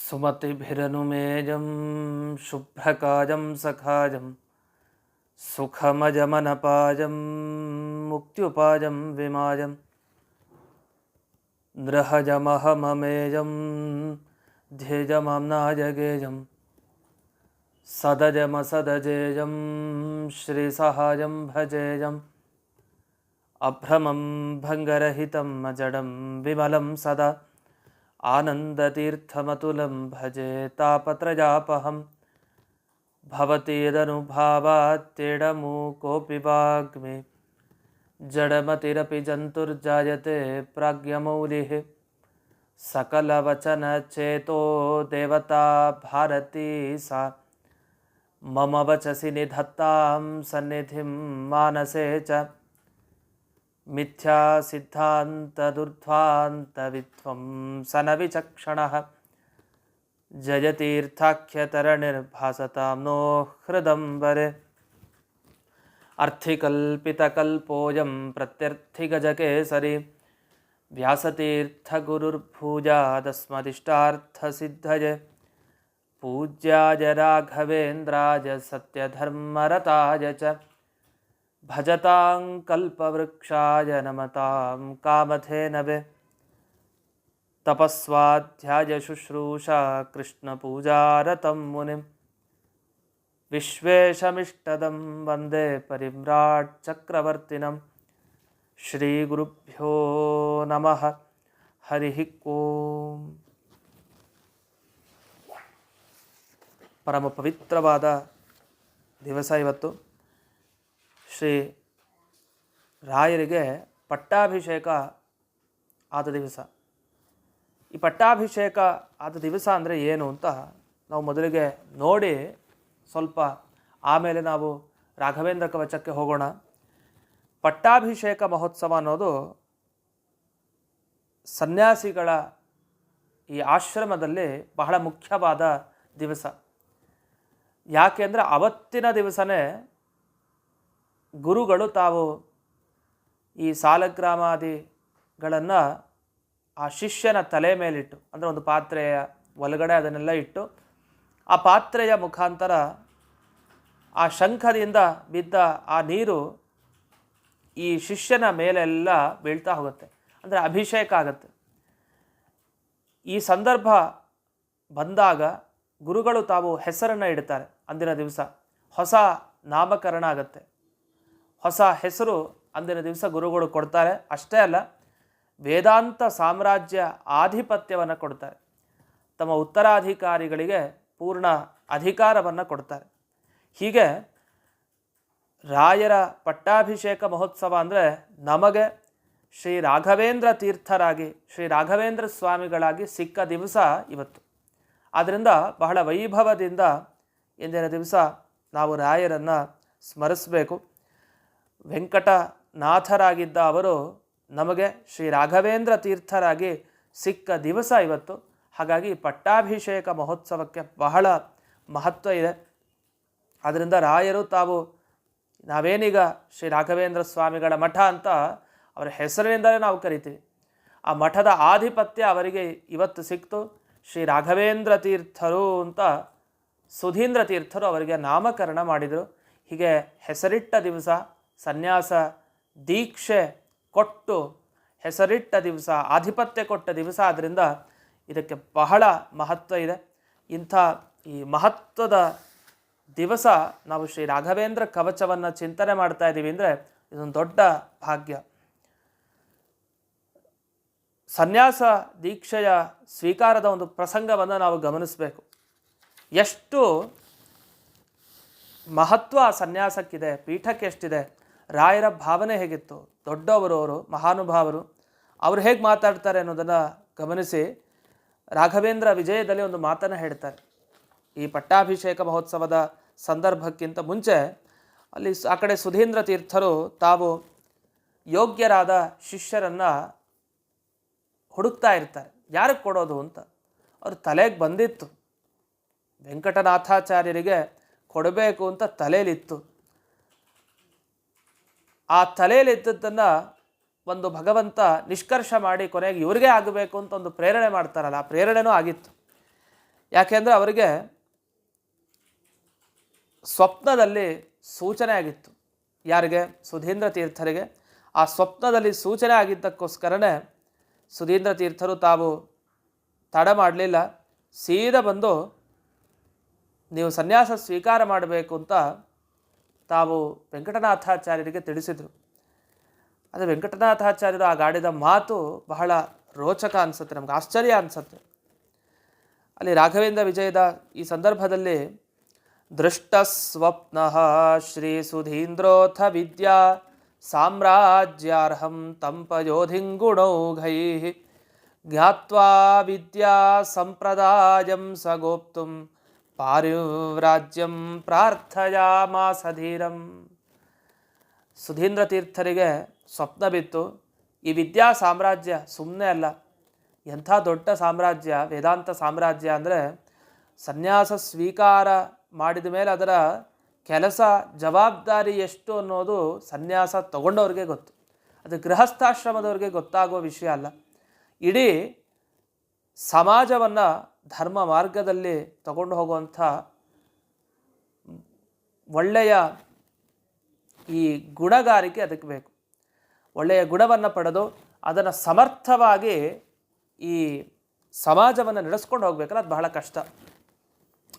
सुमतिभिरनुमेजं शुभ्रकाजं सखाजं सुखमजमनपाजं मुक्त्युपाजं विमाजं नृहजमहममेजं ध्येजमम्नाजगेजं सदजमसदजेजं श्रीसहाजं भजेजम् अभ्रमं भङ्गरहितं अजडं विमलं सदा आनन्दतीर्थमतुलं भजे तापत्रयापहं भवति यदनुभावात्तेडमूकोऽपि वाग्मे जडमतिरपि जन्तुर्जायते प्राज्ञमौलिः सकलवचनचेतो देवता भारती सा मम वचसि निधत्तां सन्निधिं मानसे च मिथ्या सिद्धान्तदुर्ध्वान्तविध्वं सनविचक्षणः जयतीर्थाख्यतरणिर्भासतां नो हृदम्बरे अर्थिकल्पितकल्पोऽयं प्रत्यर्थिगजकेसरी व्यासतीर्थगुरुर्भूजादस्मदिष्टार्थसिद्धये पूज्याय राघवेन्द्राय सत्यधर्मरताय च भजतां कल्पवृक्षाय नमतां कामधेनवे तपस्वाध्याय शुश्रूषा कृष्णपूजारतं मुनिं विश्वेशमिष्टदं वन्दे परिव्राट् चक्रवर्तिनं श्रीगुरुभ्यो नमः हरिः ओम् ಪರಮ ಪವಿತ್ರವಾದ ದಿವಸ ಇವತ್ತು. ಶ್ರೀ ರಾಯರಿಗೆ ಪಟ್ಟಾಭಿಷೇಕ ಆದ ದಿವಸ. ಈ ಪಟ್ಟಾಭಿಷೇಕ ಆದ ದಿವಸ ಅಂದರೆ ಏನು ಅಂತ ನಾವು ಮೊದಲಿಗೆ ನೋಡಿ ಸ್ವಲ್ಪ ಆಮೇಲೆ ನಾವು ರಾಘವೇಂದ್ರ ಕವಚಕ್ಕೆ ಹೋಗೋಣ. ಪಟ್ಟಾಭಿಷೇಕ ಮಹೋತ್ಸವ ಅನ್ನೋದು ಸನ್ಯಾಸಿಗಳ ಈ ಆಶ್ರಮದಲ್ಲಿ ಬಹಳ ಮುಖ್ಯವಾದ ದಿವಸ. ಯಾಕೆ ಅಂದರೆ ಅವತ್ತಿನ ದಿವಸನೇ ಗುರುಗಳು ತಾವು ಈ ಸಾಲಗ್ರಾಮಾದಿಗಳನ್ನು ಆ ಶಿಷ್ಯನ ತಲೆ ಮೇಲಿಟ್ಟು, ಅಂದರೆ ಒಂದು ಪಾತ್ರೆಯ ಒಳಗಡೆ ಅದನ್ನೆಲ್ಲ ಇಟ್ಟು ಆ ಪಾತ್ರೆಯ ಮುಖಾಂತರ ಆ ಶಂಖದಿಂದ ಬಿದ್ದ ಆ ನೀರು ಈ ಶಿಷ್ಯನ ಮೇಲೆಲ್ಲ ಬೀಳ್ತಾ ಹೋಗುತ್ತೆ, ಅಂದರೆ ಅಭಿಷೇಕ ಆಗುತ್ತೆ. ಈ ಸಂದರ್ಭ ಬಂದಾಗ ಗುರುಗಳು ತಾವು ಹೆಸರನ್ನು ಇಡ್ತಾರೆ. ಅಂದಿನ ದಿವಸ ಹೊಸ ನಾಮಕರಣ ಆಗುತ್ತೆ, ಹೊಸ ಹೆಸರು ಅಂದಿನ ದಿವಸ ಗುರುಗಳು ಕೊಡ್ತಾರೆ. ಅಷ್ಟೇ ಅಲ್ಲ, ವೇದಾಂತ ಸಾಮ್ರಾಜ್ಯ ಆಧಿಪತ್ಯವನ್ನು ಕೊಡ್ತಾರೆ. ತಮ್ಮ ಉತ್ತರಾಧಿಕಾರಿಗಳಿಗೆ ಪೂರ್ಣ ಅಧಿಕಾರವನ್ನು ಕೊಡ್ತಾರೆ. ಹೀಗೆ ರಾಯರ ಪಟ್ಟಾಭಿಷೇಕ ಮಹೋತ್ಸವ ಅಂದರೆ ನಮಗೆ ಶ್ರೀ ರಾಘವೇಂದ್ರ ತೀರ್ಥರಾಗಿ, ಶ್ರೀ ರಾಘವೇಂದ್ರ ಸ್ವಾಮಿಗಳಾಗಿ ಸಿಕ್ಕ ದಿವಸ ಇವತ್ತು. ಆದ್ದರಿಂದ ಬಹಳ ವೈಭವದಿಂದ ಇಂದಿನ ದಿವಸ ನಾವು ರಾಯರನ್ನು ಸ್ಮರಿಸಬೇಕು. ವೆಂಕಟನಾಥರಾಗಿದ್ದ ಅವರು ನಮಗೆ ಶ್ರೀ ರಾಘವೇಂದ್ರ ತೀರ್ಥರಾಗಿ ಸಿಕ್ಕ ದಿವಸ ಇವತ್ತು. ಹಾಗಾಗಿ ಪಟ್ಟಾಭಿಷೇಕ ಮಹೋತ್ಸವಕ್ಕೆ ಬಹಳ ಮಹತ್ವ ಇದೆ. ಆದ್ದರಿಂದ ರಾಯರು ತಾವು ನಾವೇನೀಗ ಶ್ರೀ ರಾಘವೇಂದ್ರ ಸ್ವಾಮಿಗಳ ಮಠ ಅಂತ ಅವರ ಹೆಸರಿನಿಂದಲೇ ನಾವು ಕರಿತೀವಿ. ಆ ಮಠದ ಆಧಿಪತ್ಯ ಅವರಿಗೆ ಇವತ್ತು ಸಿಕ್ತು. ಶ್ರೀ ರಾಘವೇಂದ್ರ ತೀರ್ಥರು ಅಂತ ಸುಧೀಂದ್ರ ತೀರ್ಥರು ಅವರಿಗೆ ನಾಮಕರಣ ಮಾಡಿದರು. ಹೀಗೆ ಹೆಸರಿಟ್ಟ ದಿವಸ, ಸನ್ಯಾಸ ದೀಕ್ಷೆ ಕೊಟ್ಟು ಹೆಸರಿಟ್ಟ ದಿವಸ, ಆಧಿಪತ್ಯ ಕೊಟ್ಟ ದಿವಸ. ಆದ್ದರಿಂದ ಇದಕ್ಕೆ ಬಹಳ ಮಹತ್ವ ಇದೆ. ಇಂಥ ಈ ಮಹತ್ವದ ದಿವಸ ನಾವು ಶ್ರೀ ರಾಘವೇಂದ್ರ ಕವಚವನ್ನು ಚಿಂತನೆ ಮಾಡ್ತಾ ಇದ್ದೀವಿ ಅಂದರೆ ಇದೊಂದು ದೊಡ್ಡ ಭಾಗ್ಯ. ಸನ್ಯಾಸ ದೀಕ್ಷೆಯ ಸ್ವೀಕಾರದ ಒಂದು ಪ್ರಸಂಗವನ್ನು ನಾವು ಗಮನಿಸಬೇಕು. ಎಷ್ಟು ಮಹತ್ವ ಸನ್ಯಾಸಕ್ಕಿದೆ, ಪೀಠಕ್ಕೆ ಎಷ್ಟಿದೆ, ರಾಯರ ಭಾವನೆ ಹೇಗಿತ್ತು, ದೊಡ್ಡವರು ಅವರು, ಮಹಾನುಭಾವರು, ಅವರು ಹೇಗೆ ಮಾತಾಡ್ತಾರೆ ಅನ್ನೋದನ್ನು ಗಮನಿಸಿ. ರಾಘವೇಂದ್ರ ವಿಜಯದಲ್ಲಿ ಒಂದು ಮಾತನ್ನು ಹೇಳ್ತಾರೆ. ಈ ಪಟ್ಟಾಭಿಷೇಕ ಮಹೋತ್ಸವದ ಸಂದರ್ಭಕ್ಕಿಂತ ಮುಂಚೆ ಅಲ್ಲಿ ಆ ಕಡೆ ಸುಧೀಂದ್ರ ತೀರ್ಥರು ತಾವು ಯೋಗ್ಯರಾದ ಶಿಷ್ಯರನ್ನು ಹುಡುಕ್ತಾ ಇರ್ತಾರೆ. ಯಾರಿಗೆ ಕೊಡೋದು ಅಂತ ಅವ್ರ ತಲೆಗೆ ಬಂದಿತ್ತು. ವೆಂಕಟನಾಥಾಚಾರ್ಯರಿಗೆ ಕೊಡಬೇಕು ಅಂತ ತಲೆಯಲ್ಲಿತ್ತು. ಆ ತಲೆಯಲ್ಲಿದ್ದದ್ದನ್ನು ಒಂದು ಭಗವಂತ ನಿಷ್ಕರ್ಷ ಮಾಡಿ ಕೊನೆಗೆ ಇವ್ರಿಗೆ ಆಗಬೇಕು ಅಂತ ಒಂದು ಪ್ರೇರಣೆ ಮಾಡ್ತಾರಲ್ಲ, ಆ ಪ್ರೇರಣೆನೂ ಆಗಿತ್ತು. ಯಾಕೆಂದರೆ ಅವರಿಗೆ ಸ್ವಪ್ನದಲ್ಲಿ ಸೂಚನೆ ಆಗಿತ್ತು. ಯಾರಿಗೆ? ಸುಧೀಂದ್ರ ತೀರ್ಥರಿಗೆ. ಆ ಸ್ವಪ್ನದಲ್ಲಿ ಸೂಚನೆ ಆಗಿದ್ದಕ್ಕೋಸ್ಕರನೇ ಸುಧೀಂದ್ರ ತೀರ್ಥರು ತಾವು ತಡ ಮಾಡಲಿಲ್ಲ, ಸೀದಾ ಬಂದು ನೀವು ಸನ್ಯಾಸ ಸ್ವೀಕಾರ ಮಾಡಬೇಕು ಅಂತ ತಾವು ವೆಂಕಟನಾಥಾಚಾರ್ಯರಿಗೆ ತಿಳಿಸಿದರು. ಅದು ವೆಂಕಟನಾಥಾಚಾರ್ಯರು ಆಗಾಡಿದ ಮಾತು ಬಹಳ ರೋಚಕ ಅನಿಸುತ್ತೆ, ನಮ್ಗೆ ಆಶ್ಚರ್ಯ ಅನಿಸುತ್ತೆ. ಅಲ್ಲಿ ರಾಘವೇಂದ್ರ ವಿಜಯದ ಈ ಸಂದರ್ಭದಲ್ಲಿ ದೃಷ್ಟಸ್ವಪ್ನ ಶ್ರೀ ಸುಧೀಂದ್ರೋಥ ವಿದ್ಯಾ ಸಾಮ್ರಾಜ್ಯಾರ್ಹಂ ತಂಪಯೋಧಿಂಗುಣೌಘೈ ಜ್ಞಾತ್ವಾ ವಿದ್ಯಾ ಸಂಪ್ರದಾಯಂ ಸಗೋಪ್ತುಂ ಪಾರಿವ್ರಾಜ್ಯಂ ಪ್ರಾರ್ಥಯಾಮಾಸ ಧೀರಂ. ಸುಧೀಂದ್ರ ತೀರ್ಥರಿಗೆ ಸ್ವಪ್ನ ಬಿತ್ತು, ಈ ವಿದ್ಯಾ ಸಾಮ್ರಾಜ್ಯ ಸುಮ್ಮನೆ ಅಲ್ಲ, ಎಂಥ ದೊಡ್ಡ ಸಾಮ್ರಾಜ್ಯ, ವೇದಾಂತ ಸಾಮ್ರಾಜ್ಯ. ಅಂದರೆ ಸನ್ಯಾಸ ಸ್ವೀಕಾರ ಮಾಡಿದ ಮೇಲೆ ಅದರ ಕೆಲಸ ಜವಾಬ್ದಾರಿ ಎಷ್ಟು ಅನ್ನೋದು ಸನ್ಯಾಸ ತಗೊಂಡವ್ರಿಗೆ ಗೊತ್ತು, ಅದು ಗೃಹಸ್ಥಾಶ್ರಮದವ್ರಿಗೆ ಗೊತ್ತಾಗೋ ವಿಷಯ ಅಲ್ಲ. ಇಡೀ ಸಮಾಜವನ್ನು ಧರ್ಮ ಮಾರ್ಗದಲ್ಲಿ ತಗೊಂಡು ಹೋಗುವಂಥ ಒಳ್ಳೆಯ ಈ ಗುಣಗಾರಿಕೆ ಅದಕ್ಕೆ ಬೇಕು. ಒಳ್ಳೆಯ ಗುಣವನ್ನು ಪಡೆದು ಅದನ್ನು ಸಮರ್ಥವಾಗಿ ಈ ಸಮಾಜವನ್ನು ನಡೆಸ್ಕೊಂಡು ಹೋಗ್ಬೇಕಲ್ಲ, ಅದು ಬಹಳ ಕಷ್ಟ.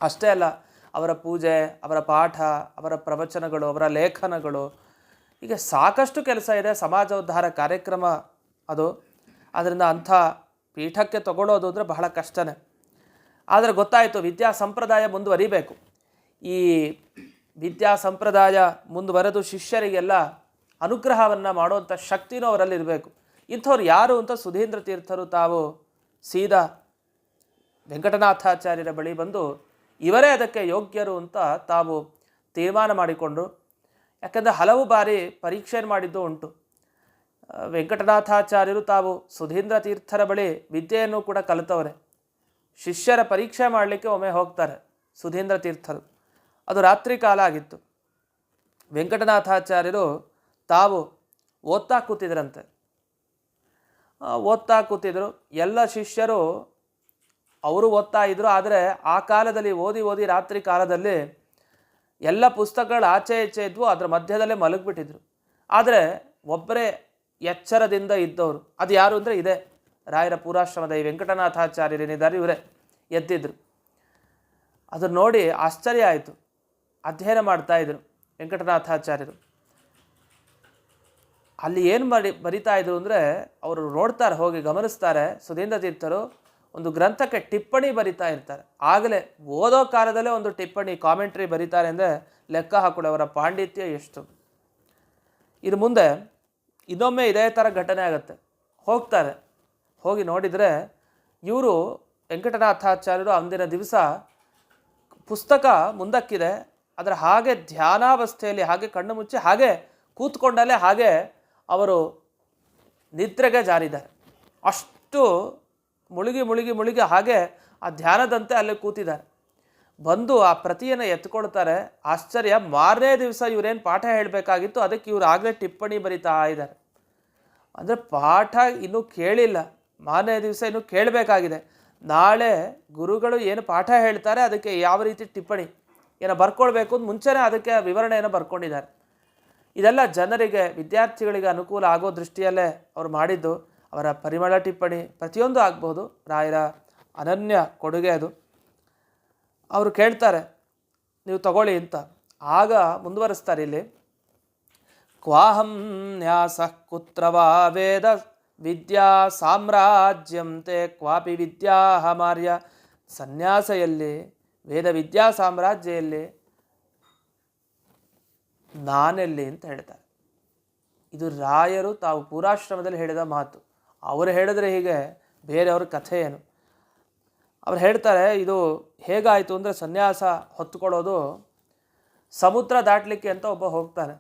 ಅಷ್ಟೇ ಅಲ್ಲ, ಅವರ ಪೂಜೆ, ಅವರ ಪಾಠ, ಅವರ ಪ್ರವಚನಗಳು, ಅವರ ಲೇಖನಗಳು, ಹೀಗೆ ಸಾಕಷ್ಟು ಕೆಲಸ ಇದೆ. ಸಮಾಜೋದ್ಧಾರ ಕಾರ್ಯಕ್ರಮ ಅದು. ಅದರಿಂದ ಅಂಥ ಪೀಠಕ್ಕೆ ತಗೊಳ್ಳೋದು ಅಂದರೆ ಬಹಳ ಕಷ್ಟನೇ. ಆದರೆ ಗೊತ್ತಾಯಿತು ವಿದ್ಯಾ ಸಂಪ್ರದಾಯ ಮುಂದುವರಿಬೇಕು. ಈ ವಿದ್ಯಾ ಸಂಪ್ರದಾಯ ಮುಂದುವರೆದು ಶಿಷ್ಯರಿಗೆಲ್ಲ ಅನುಗ್ರಹವನ್ನು ಮಾಡುವಂಥ ಶಕ್ತಿನೂ ಅವರಲ್ಲಿ ಇರಬೇಕು. ಇಂಥವ್ರು ಯಾರು ಅಂತ ಸುಧೀಂದ್ರ ತೀರ್ಥರು ತಾವು ಸೀದಾ ವೆಂಕಟನಾಥಾಚಾರ್ಯರ ಬಳಿ ಬಂದು ಇವರೇ ಅದಕ್ಕೆ ಯೋಗ್ಯರು ಅಂತ ತಾವು ತೀರ್ಮಾನ ಮಾಡಿಕೊಂಡ್ರು. ಯಾಕೆಂದರೆ ಹಲವು ಬಾರಿ ಪರೀಕ್ಷೆ ಮಾಡಿದ್ದು ಉಂಟು. ವೆಂಕಟನಾಥಾಚಾರ್ಯರು ತಾವು ಸುಧೀಂದ್ರ ತೀರ್ಥರ ಬಳಿ ವಿದ್ಯೆಯನ್ನು ಕೂಡ ಕಲಿತವರೆ. ಶಿಷ್ಯರ ಪರೀಕ್ಷೆ ಮಾಡಲಿಕ್ಕೆ ಒಮ್ಮೆ ಹೋಗ್ತಾರೆ ಸುಧೀಂದ್ರ ತೀರ್ಥರು. ಅದು ರಾತ್ರಿ ಕಾಲ ಆಗಿತ್ತು. ವೆಂಕಟನಾಥಾಚಾರ್ಯರು ತಾವು ಓದ್ತಾ ಕೂತಿದ್ರಂತೆ. ಓದ್ತಾ ಕೂತಿದ್ರು. ಎಲ್ಲ ಶಿಷ್ಯರು ಅವರು ಓದ್ತಾ ಇದ್ರು. ಆದರೆ ಆ ಕಾಲದಲ್ಲಿ ಓದಿ ಓದಿ ರಾತ್ರಿ ಕಾಲದಲ್ಲಿ ಎಲ್ಲ ಪುಸ್ತಕಗಳು ಆಚೆ ಈಚೆ ಇದ್ವು, ಅದರ ಮಧ್ಯದಲ್ಲೇ ಮಲಗಿಬಿಟ್ಟಿದ್ರು. ಆದರೆ ಒಬ್ಬರೇ ಎಚ್ಚರದಿಂದ ಇದ್ದವರು ಅದು ಯಾರು ಅಂದರೆ ಇದೆ ರಾಯರ ಪೂರಾಶ್ರಮದ ಈ ವೆಂಕಟನಾಥಾಚಾರ್ಯರೇನಿದ್ದಾರೆ, ಇವರೇ ಎದ್ದಿದ್ರು. ಅದನ್ನು ನೋಡಿ ಆಶ್ಚರ್ಯ ಆಯಿತು. ಅಧ್ಯಯನ ಮಾಡ್ತಾಯಿದ್ರು ವೆಂಕಟನಾಥಾಚಾರ್ಯರು. ಅಲ್ಲಿ ಏನು ಬರಿತಾ ಇದ್ರು ಅಂದರೆ, ಅವರು ನೋಡ್ತಾರೆ, ಹೋಗಿ ಗಮನಿಸ್ತಾರೆ, ಸುಧೀಂದ್ರ ತೀರ್ಥರು ಒಂದು ಗ್ರಂಥಕ್ಕೆ ಟಿಪ್ಪಣಿ ಬರಿತಾ ಇರ್ತಾರೆ. ಆಗಲೇ ಓದೋ ಕಾಲದಲ್ಲೇ ಒಂದು ಟಿಪ್ಪಣಿ, ಕಾಮೆಂಟ್ರಿ ಬರೀತಾರೆ ಅಂದರೆ ಲೆಕ್ಕ ಹಾಕೊಳ್ಳಿ ಅವರ ಪಾಂಡಿತ್ಯ ಎಷ್ಟು. ಇನ್ನು ಮುಂದೆ ಇನ್ನೊಮ್ಮೆ ಇದೇ ಥರ ಘಟನೆ ಆಗುತ್ತೆ. ಹೋಗ್ತಾರೆ, ಹೋಗಿ ನೋಡಿದರೆ ಇವರು ವೆಂಕಟನಾಥಾಚಾರ್ಯರು ಅಂದಿನ ದಿವಸ ಪುಸ್ತಕ ಮುಂದಕ್ಕಿದೆ, ಅದರ ಹಾಗೆ ಧ್ಯಾನಾವಸ್ಥೆಯಲ್ಲಿ ಹಾಗೆ ಕಣ್ಣು ಮುಚ್ಚಿ ಹಾಗೆ ಕೂತ್ಕೊಂಡಲ್ಲೇ ಹಾಗೆ ಅವರು ನಿದ್ರೆಗೆ ಜಾರಿದ್ದಾರೆ. ಅಷ್ಟು ಮುಳುಗಿ ಮುಳುಗಿ ಮುಳುಗಿ ಹಾಗೆ ಆ ಧ್ಯಾನದಂತೆ ಅಲ್ಲಿ ಕೂತಿದ್ದಾರೆ. ಬಂದು ಆ ಪ್ರತಿಯನ್ನು ಎತ್ಕೊಳ್ತಾರೆ. ಆಶ್ಚರ್ಯ, ಮಾರನೇ ದಿವಸ ಇವರೇನು ಪಾಠ ಹೇಳಬೇಕಾಗಿತ್ತು ಅದಕ್ಕೆ ಇವರು ಆಗಲೇ ಟಿಪ್ಪಣಿ ಬರಿತಾ ಇದ್ದಾರೆ. ಅಂದರೆ ಪಾಠ ಇನ್ನೂ ಕೇಳಿಲ್ಲ, ಮಾರನೇ ದಿವಸ ಇನ್ನೂ ಕೇಳಬೇಕಾಗಿದೆ. ನಾಳೆ ಗುರುಗಳು ಏನು ಪಾಠ ಹೇಳ್ತಾರೆ ಅದಕ್ಕೆ ಯಾವ ರೀತಿ ಟಿಪ್ಪಣಿ ಏನೋ ಬರ್ಕೊಳ್ಬೇಕು ಅಂತ ಮುಂಚೆನೇ ಅದಕ್ಕೆ ವಿವರಣೆಯನ್ನು ಬರ್ಕೊಂಡಿದ್ದಾರೆ. ಇದೆಲ್ಲ ಜನರಿಗೆ, ವಿದ್ಯಾರ್ಥಿಗಳಿಗೆ ಅನುಕೂಲ ಆಗೋ ದೃಷ್ಟಿಯಲ್ಲೇ ಅವರು ಮಾಡಿದ್ದು. ಅವರ ಪರಿಮಳ ಟಿಪ್ಪಣಿ ಪ್ರತಿಯೊಂದು ಆಗ್ಬೋದು, ರಾಯರ ಅನನ್ಯ ಕೊಡುಗೆ ಅದು. ಅವರು ಕೇಳ್ತಾರೆ ನೀವು ತಗೊಳ್ಳಿ ಅಂತ. ಆಗ ಮುಂದುವರಿಸ್ತಾರೆ ಇಲ್ಲಿ, ಕ್ವಾಹಂ ನ್ಯಾಸ ಕುತ್ರವಾ ವೇದ ವಿದ್ಯಾ ಸಾಮ್ರಾಜ್ಯಂ ತೇ ಕ್ವಾಪಿ ವಿದ್ಯಾಹಮಾರ್ಯ. ಸನ್ಯಾಸ ಎಲ್ಲಿ, ವೇದ ವಿದ್ಯಾ ಸಾಮ್ರಾಜ್ಯ ಎಲ್ಲಿ, ನಾನೆಲ್ಲಿ ಅಂತ ಹೇಳ್ತಾರೆ. ಇದು ರಾಯರು ತಾವು ಪೂರಾಶ್ರಮದಲ್ಲಿ ಹೇಳಿದ ಮಾತು. ಅವರು ಹೇಳಿದ್ರೆ ಹೀಗೆ, ಬೇರೆಯವ್ರ ಕಥೆ ಏನು. ಅವ್ರು ಹೇಳ್ತಾರೆ ಇದು ಹೇಗಾಯಿತು ಅಂದರೆ, ಸನ್ಯಾಸ ಹೊತ್ತುಕೊಳ್ಳೋದು ಸಮುದ್ರ ದಾಟಲಿಕ್ಕೆ ಅಂತ ಒಬ್ಬ ಹೋಗ್ತಾನೆ.